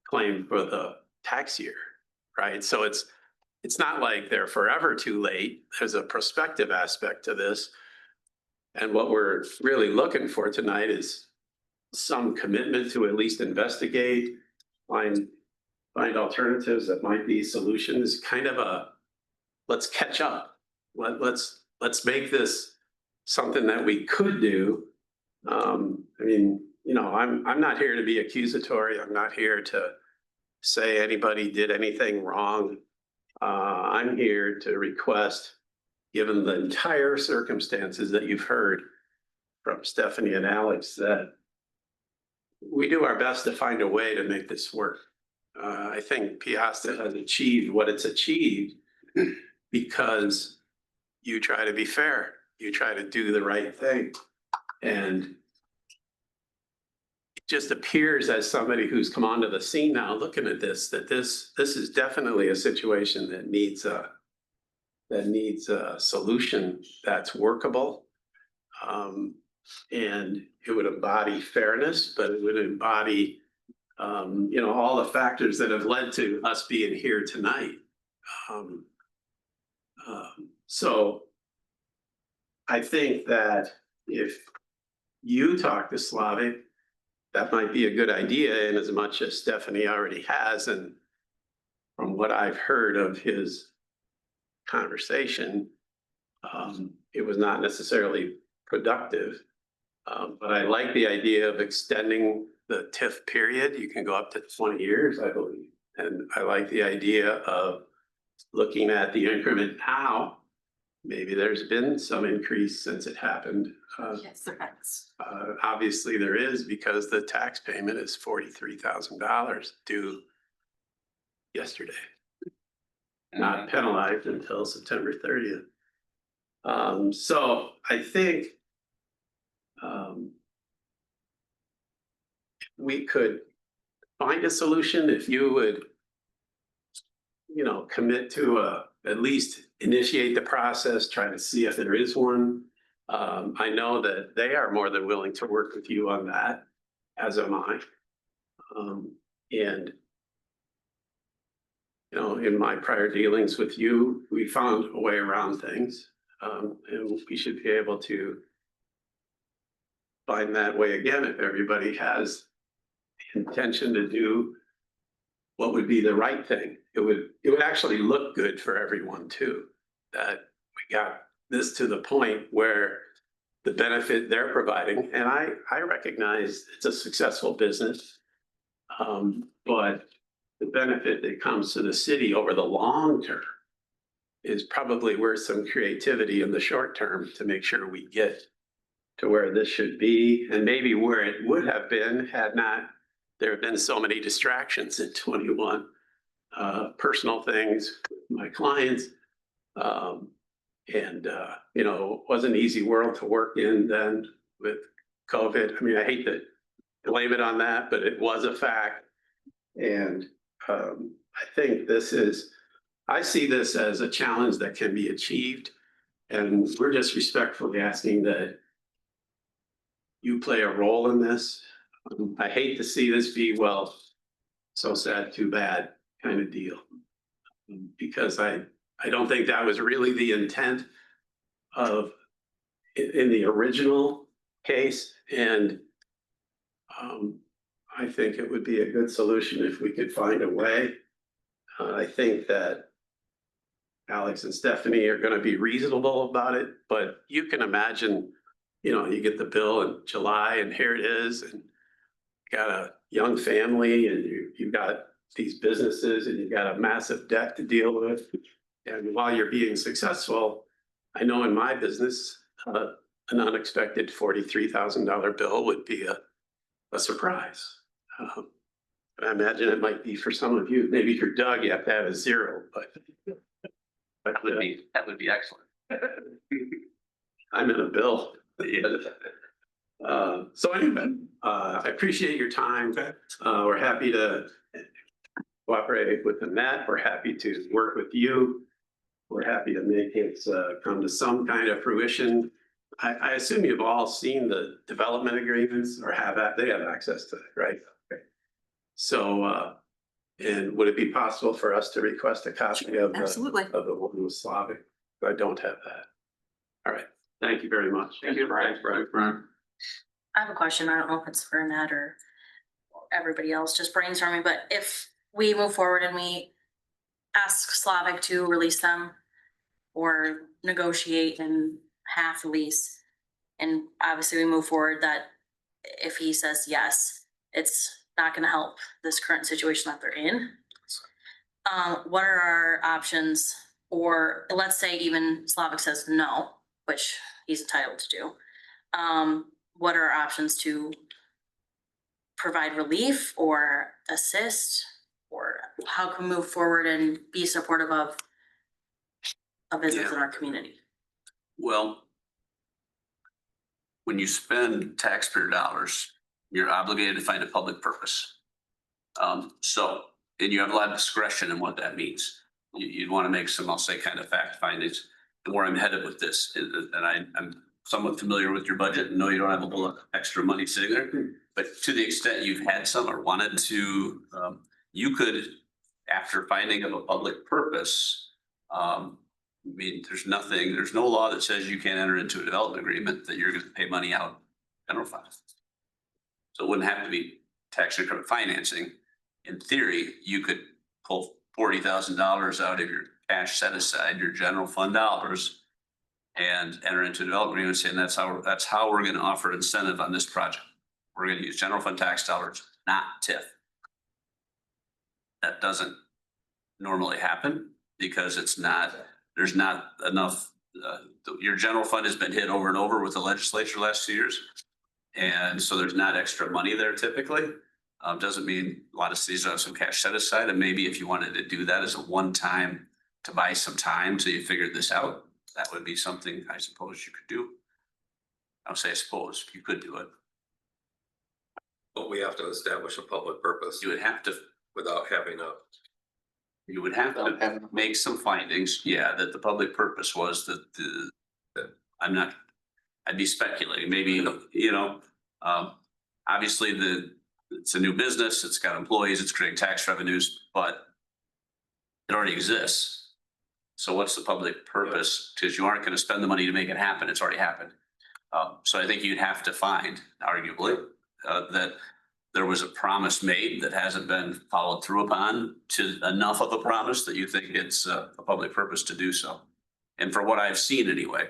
claim for the tax year, right? So it's not like they're forever too late. There's a prospective aspect to this. And what we're really looking for tonight is some commitment to at least investigate, find alternatives that might be solutions, kind of let's catch up. Let's make this something that we could do. I'm not here to be accusatory. I'm not here to say anybody did anything wrong. I'm here to request, given the entire circumstances that you've heard from Stephanie and Alex, that we do our best to find a way to make this work. I think Piasta has achieved what it's achieved because you try to be fair. You try to do the right thing. And it just appears as somebody who's come onto the scene now looking at this, that this is definitely a situation that needs a solution that's workable. And it would embody fairness, but it would embody all the factors that have led to us being here tonight. So I think that if you talk to Slavic, that might be a good idea, in as much as Stephanie already has. And from what I've heard of his conversation, it was not necessarily productive. But I like the idea of extending the TIF period. You can go up to 20 years, I believe. And I like the idea of looking at the increment now. Maybe there's been some increase since it happened. Yes, there is. Obviously there is, because the tax payment is $43,000 due yesterday. Not penalized until September 30th. So I think we could find a solution if you would, commit to at least initiate the process, try to see if there is one. I know that they are more than willing to work with you on that, as am I. And in my prior dealings with you, we found a way around things. And we should be able to find that way again if everybody has the intention to do what would be the right thing. It would actually look good for everyone too, that we got this to the point where the benefit they're providing. And I recognize it's a successful business. But the benefit that comes to the city over the long term is probably worth some creativity in the short term to make sure we get to where this should be, and maybe where it would have been had not there have been so many distractions in 21. Personal things, with my clients. And you know, it wasn't an easy world to work in then with COVID. I mean, I hate to blame it on that, but it was a fact. And I think I see this as a challenge that can be achieved. And we're just respectfully asking that you play a role in this. I hate to see this be, well, so sad, too bad kind of deal. Because I don't think that was really the intent of in the original case. And I think it would be a good solution if we could find a way. I think that Alex and Stephanie are going to be reasonable about it, but you can imagine, you know, you get the bill in July and here it is, and got a young family and you've got these businesses and you've got a massive debt to deal with. And while you're being successful, I know in my business, an unexpected $43,000 bill would be a surprise. I imagine it might be for some of you. Maybe for Doug, you have to have a zero, but That would be excellent. I'm in a bill. So anyway, I appreciate your time. We're happy to cooperate with the Met. We're happy to work with you. We're happy to make it come to some kind of fruition. I assume you've all seen the development agreements or they have access to it, right? Okay. So, and would it be possible for us to request a copy of Absolutely. of the one with Slavic? I don't have that. All right. Thank you very much. Thank you, Brian. Brian. I have a question. I don't know if it's for Annette or everybody else, just brainstorming, but if we move forward and we ask Slavic to release them or negotiate in half the lease, and obviously we move forward, that if he says yes, it's not gonna help this current situation that they're in. What are our options? Or let's say even Slavic says no, which he's entitled to do. What are our options to provide relief or assist? Or how can we move forward and be supportive of a business in our community? Well, when you spend taxpayer dollars, you're obligated to find a public purpose. And you have a lot of discretion in what that means. You'd want to make some, I'll say, kind of fact findings. And where I'm headed with this, and I'm somewhat familiar with your budget and know you don't have a whole lot of extra money sitting there. But to the extent you've had some or wanted to, you could, after finding of a public purpose, I mean, there's no law that says you can't enter into a development agreement that you're going to pay money out general fund. So it wouldn't have to be tax increment financing. In theory, you could pull $40,000 out of your cash set aside, your general fund dollars, and enter into a development agreement saying that's how we're going to offer incentive on this project. We're going to use general fund tax dollars, not TIF. That doesn't normally happen because there's not enough. Your general fund has been hit over and over with the legislature the last 2 years. And so there's not extra money there typically. Doesn't mean a lot of cities don't have some cash set aside. And maybe if you wanted to do that as a one-time to buy some time till you figured this out, that would be something I suppose you could do. I suppose you could do it. But we have to establish a public purpose You would have to without having to make some findings, that the public purpose was that I'd be speculating, maybe, obviously it's a new business, it's got employees, it's creating tax revenues, but it already exists. So what's the public purpose? Because you aren't going to spend the money to make it happen. It's already happened. So I think you'd have to find, arguably, that there was a promise made that hasn't been followed through upon to enough of a promise that you think it's a public purpose to do so. And for what I've seen anyway,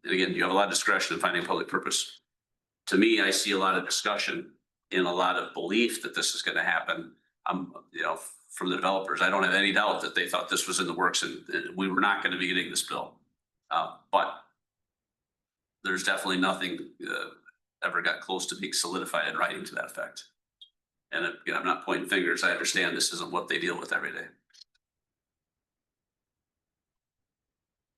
and again, you have a lot of discretion in finding public purpose. To me, I see a lot of discussion and a lot of belief that this is gonna happen. You know, from the developers, I don't have any doubt that they thought this was in the works and we were not gonna be getting this bill. But there's definitely nothing, ever got close to being solidified in writing to that effect. And again, I'm not pointing fingers. I understand this isn't what they deal with every day.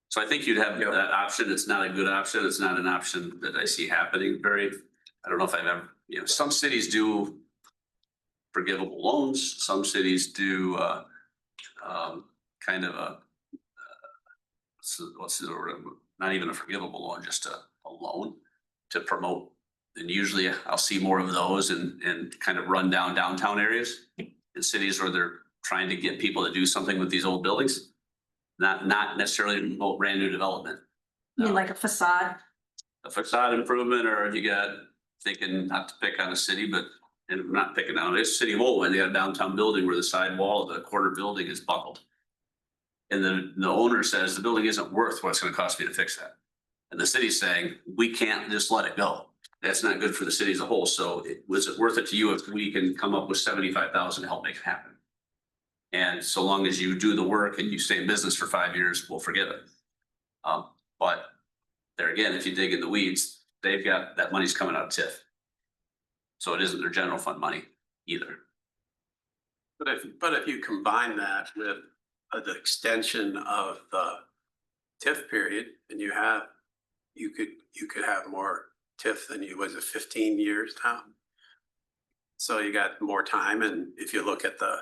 So I think you'd have that option. It's not a good option. It's not an option that I see happening I don't know if I've ever, you know, some cities do forgivable loans. Some cities do, kind of a, what's the word? Not even a forgivable loan, just a loan to promote. And usually I'll see more of those and kind of run down downtown areas in cities where they're trying to get people to do something with these old buildings. Not necessarily promote brand new development. You mean like a facade? A facade improvement, or you got, thinking, not to pick on a city, but, and I'm not picking on it, City of Oldham, they got a downtown building where the side wall of the corner building is buckled. And the owner says the building isn't worth what it's gonna cost me to fix that. And the city's saying, we can't just let it go. That's not good for the city as a whole. So was it worth it to you if we can come up with 75,000 to help make it happen? And so long as you do the work and you stay in business for 5 years, we'll forgive it. But there again, if you dig in the weeds, they've got, that money's coming out of TIF. So it isn't their general fund money either. But if you combine that with the extension of the TIF period, and you could have more TIF than you, was it 15 years now? So you got more time, and if you look at the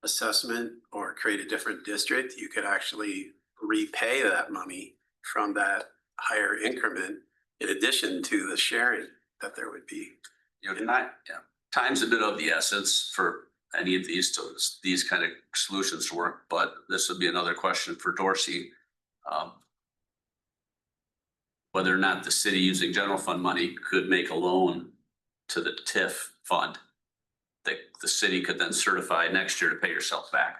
assessment or create a different district, you could actually repay that money from that higher increment in addition to the sharing that there would be. You know, time's a bit of the essence for any of these kind of solutions to work, but this would be another question for Dorsey. Whether or not the city using general fund money could make a loan to the TIF fund that the city could then certify next year to pay yourself back.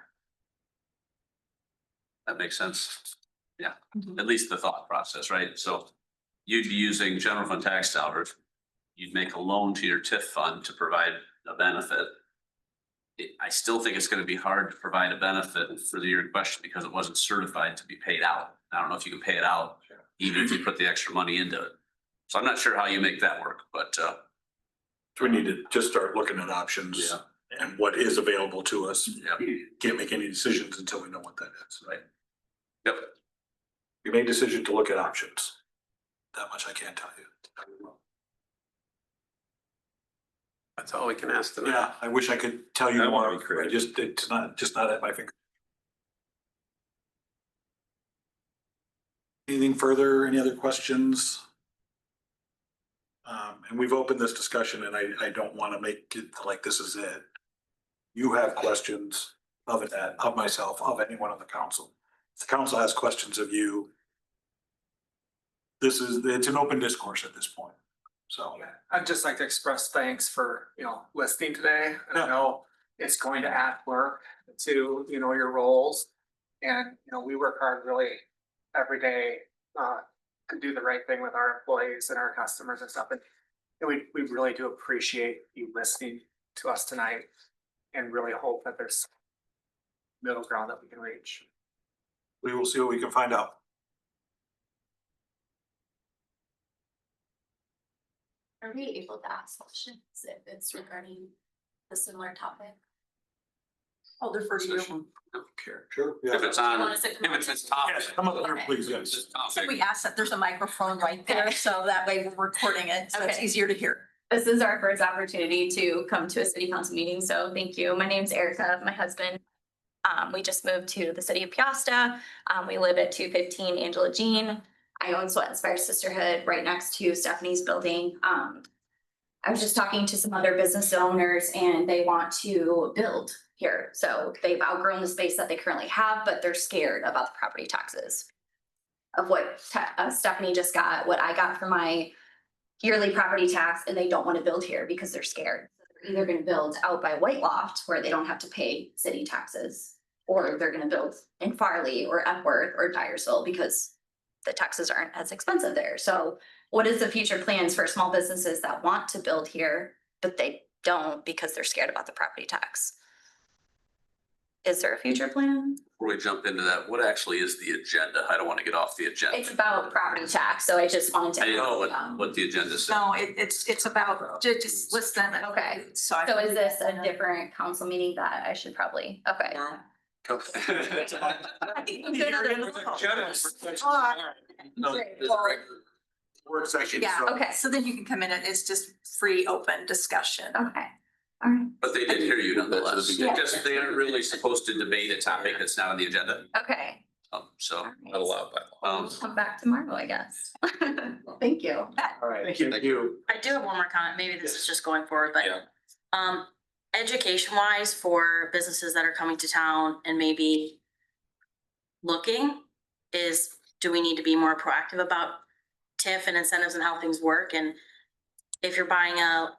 That makes sense? Yeah, at least the thought process, right? So you'd be using general fund tax dollars. You'd make a loan to your TIF fund to provide a benefit. I still think it's gonna be hard to provide a benefit for your question because it wasn't certified to be paid out. I don't know if you can pay it out, even if you put the extra money into it. So I'm not sure how you make that work, but So we need to just start looking at options and what is available to us. yeah, Can't make any decisions until we know what that is. right. Yep. We made a decision to look at options. That much I can tell you. That's all we can ask tonight. Yeah, I wish I could tell you I wanna more. be creative. It's not at my finger. Anything further? Any other questions? And we've opened this discussion and I don't want to make it like this is it. You have questions of it, of myself, of anyone on the council. If the council has questions of you, it's an open discourse at this point. So. I'd just like to express thanks for, listening today. And Yeah. I know it's going to add work to, your roles. And, we work hard really every day, to do the right thing with our employees and our customers and stuff. And we really do appreciate you listening to us tonight and really hope that there's middle ground that we can reach. We will see what we can find out. Are we able to ask questions if it's regarding the similar topic? Oh, they're first year. I don't care. Sure. If it's You on, want us to if come it's up? this topic. Yes, come up here, Okay. please, If it's yes. this topic. So we asked that there's a microphone right there, so that way we're recording it, so it's Okay. easier to hear. This is our first opportunity to come to a city council meeting, so thank you. My name's Erica, my husband. We just moved to the city of Piasta. We live at 215 Angela Jean. I own Sweat Inspired Sisterhood right next to Stephanie's building. I was just talking to some other business owners and they want to build here. So they've outgrown the space that they currently have, but they're scared about the property taxes. Of what Stephanie just got, what I got for my yearly property tax, and they don't want to build here because they're scared. They're either gonna build out by White Loft where they don't have to pay city taxes, or they're gonna build in Farley or Epworth or Dyersville because the taxes aren't as expensive there. So what is the future plans for small businesses that want to build here, but they don't because they're scared about the property tax? Is there a future plan? Before we jump into that, what actually is the agenda? I don't want to get off the agenda. It's about property tax, so I just wanted to. I didn't know what the agenda said. No, it's about, just listen. Okay. So. So is this a different council meeting that I should probably, okay. I think we could have- No, Great. there's a Well, regular- Work session. Yeah, so- Okay. so then you can come in and it's just free, open discussion. Okay, all right, But they did hear you nonetheless. They Yeah. just, they aren't really supposed to debate a topic that's not on the agenda. okay. So, All right. Not allowed by law. We'll come back tomorrow, I guess. Thank you. All right, thank you. I do have one more comment, maybe this is just going forward, but Yeah. education wise for businesses that are coming to town and maybe looking is, do we need to be more proactive about TIF and incentives and how things work? And if you're buying a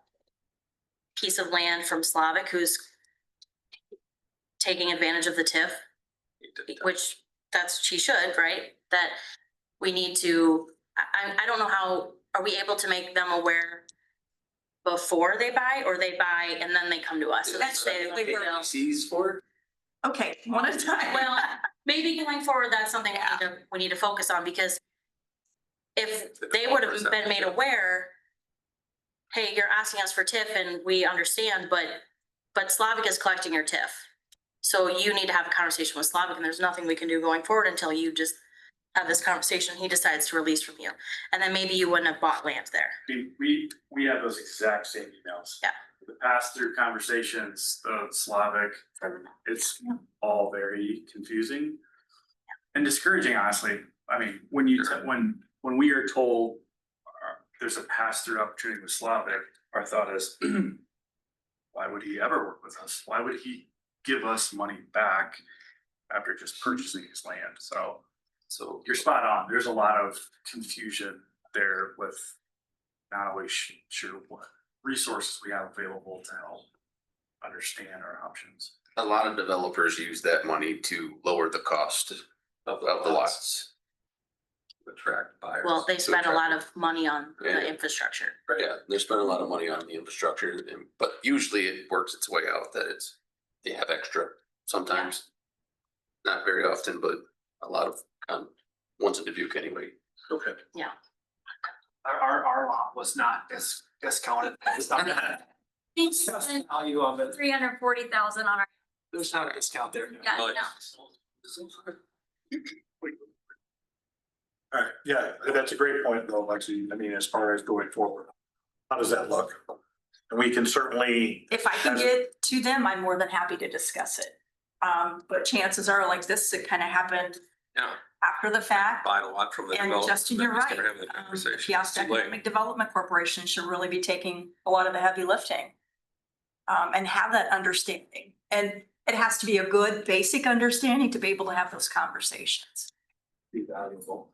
piece of land from Slavic who's taking advantage of the TIF, which she should, right? That we need to, I don't know how, are we able to make them aware before they buy, or they buy and then they come to us? So that's C's for? Okay, one at a time. Well, maybe going forward, that's something we need to focus on, because if they would have been made aware, hey, you're asking us for TIF and we understand, but Slavic is collecting your TIF. So you need to have a conversation with Slavic, and there's nothing we can do going forward until you just have this conversation. He decides to release from you. And then maybe you wouldn't have bought land there. We have those exact same emails. Yeah. The pass-through conversations, the Slavic, it's all very confusing and discouraging, honestly. I mean, when when we are told there's a pass-through opportunity with Slavic, our thought is, why would he ever work with us? Why would he give us money back after just purchasing his land? So you're spot on. There's a lot of confusion there with not always sure what resources we have available to help understand our options. A lot of developers use that money to lower the cost of the lots. Attract buyers. Well, they spend a attract- lot of money on Yeah. the infrastructure. Yeah, they're spending a lot of money on the infrastructure, but usually it works its way out that they have extra sometimes. Not very often, but a lot of, once in Dubuque anyway. Okay. Our lot was not discounted. It's not- Just the value of it. 340,000 on our, There's not a discount there. yeah, Oh, no. All right, yeah, that's a great point though, Lexi. I mean, as far as going forward, how does that look? And we can certainly, If I can get to them, I'm more than happy to discuss it. But chances are like this, it kind of happened Yeah, after the fact. buy a lot from the And developer. Justin, you're right. Start having the The conversation. Piasta It's too late. Economic Development Corporation should really be taking a lot of the heavy lifting. And have that understanding. And it has to be a good basic understanding to be able to have those conversations. Be valuable.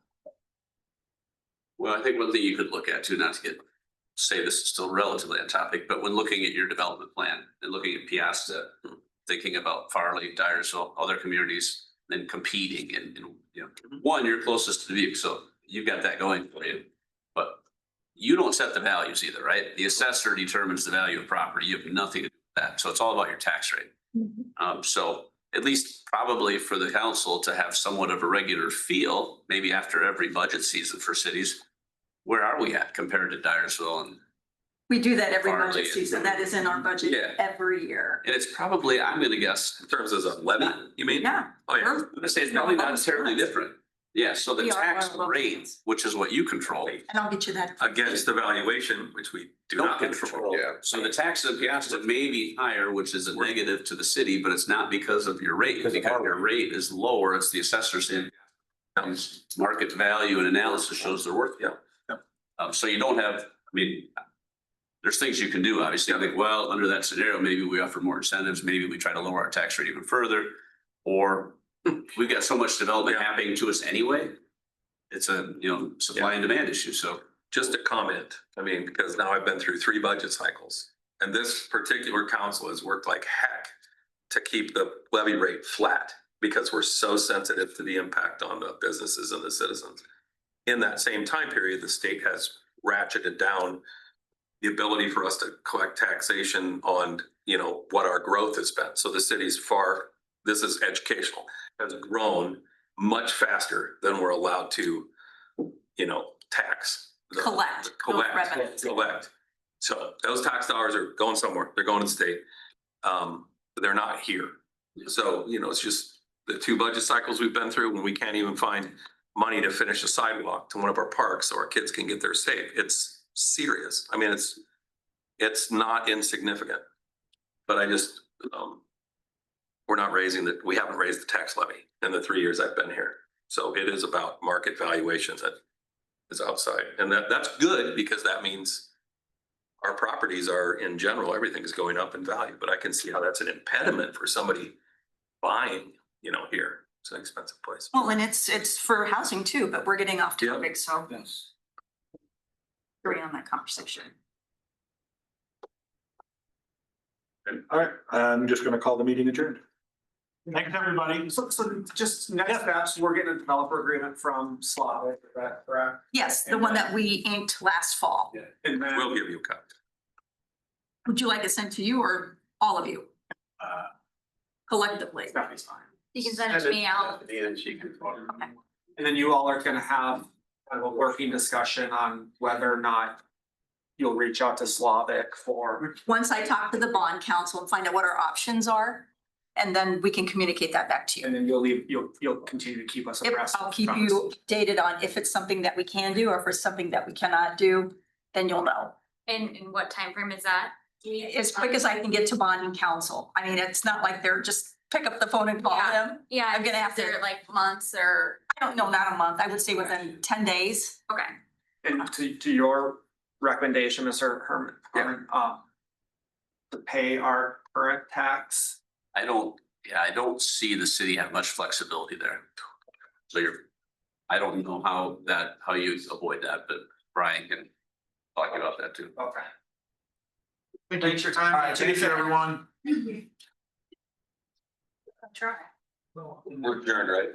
Well, I think one thing you could look at too, not to say this is still relatively on topic, but when looking at your development plan and looking at Piasta, thinking about Farley, Dyersville, other communities, then competing and, one, you're closest to Dubuque, so you've got that going for you. But you don't set the values either, right? The assessor determines the value of property. You have nothing to do with that. So it's all about your tax rate. So at least probably for the council to have somewhat of a regular feel, maybe after every budget season for cities, where are we at compared to Dyersville? And We do that every Farley budget and- season. That is in our budget Yeah. every year. it's probably, I'm gonna guess, In terms of a levy, you mean? Yeah. Oh, yeah. I'm gonna say it's probably not terribly different. Yeah, so the We are tax one of those rate, ones. which is what you control, And I'll get you that. Against the valuation, which we do don't not control. control. Yeah. So the tax in Piasta may be higher, which is a negative to the city, but it's not because of your rate, because your rate is lower, it's the assessor's in. Market value and analysis shows their worth, yeah. So you don't have, there's things you can do, obviously. I think, well, under that scenario, maybe we offer more incentives, maybe we try to lower our tax rate even further. Or we've got so much development Yeah. happening to us anyway. It's a, supply and demand issue, so. Just a comment, because now I've been through 3 budget cycles, and this particular council has worked like heck to keep the levy rate flat, because we're so sensitive to the impact on the businesses and the citizens. in that same time period, the state has ratcheted down the ability for us to collect taxation on, you know, what our growth has been. So the city's this is educational, has grown much faster than we're allowed to, you know, tax. Collect those revenues. Collect. So those tax dollars are going somewhere. They're going to the state. They're not here. So, you know, it's just the 2 budget cycles we've been through when we can't even find money to finish a sidewalk to one of our parks so our kids can get there safe. It's serious. I mean, it's not insignificant. But I just, we haven't raised the tax levy in the 3 years I've been here. So it is about market valuations that is outside. And that's good because that means our properties are, in general, everything is going up in value, but I can see how that's an impediment for somebody buying, you know, here. It's an expensive place. Well, and it's for housing too, but we're getting off Yeah. topic, so Yes. agree on that conversation. All right, I'm just gonna call the meeting adjourned. Thanks, everybody. So just next steps, we're getting a developer agreement from Slavic, is that correct? Yes, the one that we inked last fall. And then. We'll give you a copy. Would you like it sent to you or all of you collectively? Stephanie's fine. You can send it to me, I'll, And she can. And then you all are gonna have kind of a working discussion on whether or not you'll reach out to Slavic for. Once I talk to the bond council and find out what our options are, and then we can communicate that back to you. And then you'll continue to keep us If- abreast. I'll keep you updated on if it's something that we can do or if it's something that we cannot do, then you'll know. in what time frame is that? As quick as I can get to bond and council. I mean, it's not like they're just pick up the phone and call Yeah. them. Yeah, I'm gonna have is there to- like months or, I don't know, not a month. I would say within 10 days. okay. And to your recommendation, Mr. Herman, to pay our current tax. I don't see the city have much flexibility there. So I don't know how you avoid that, but Brian can talk about that too. Okay. Thanks for your time. All right, take care, everyone. Try. We're adjourned, right?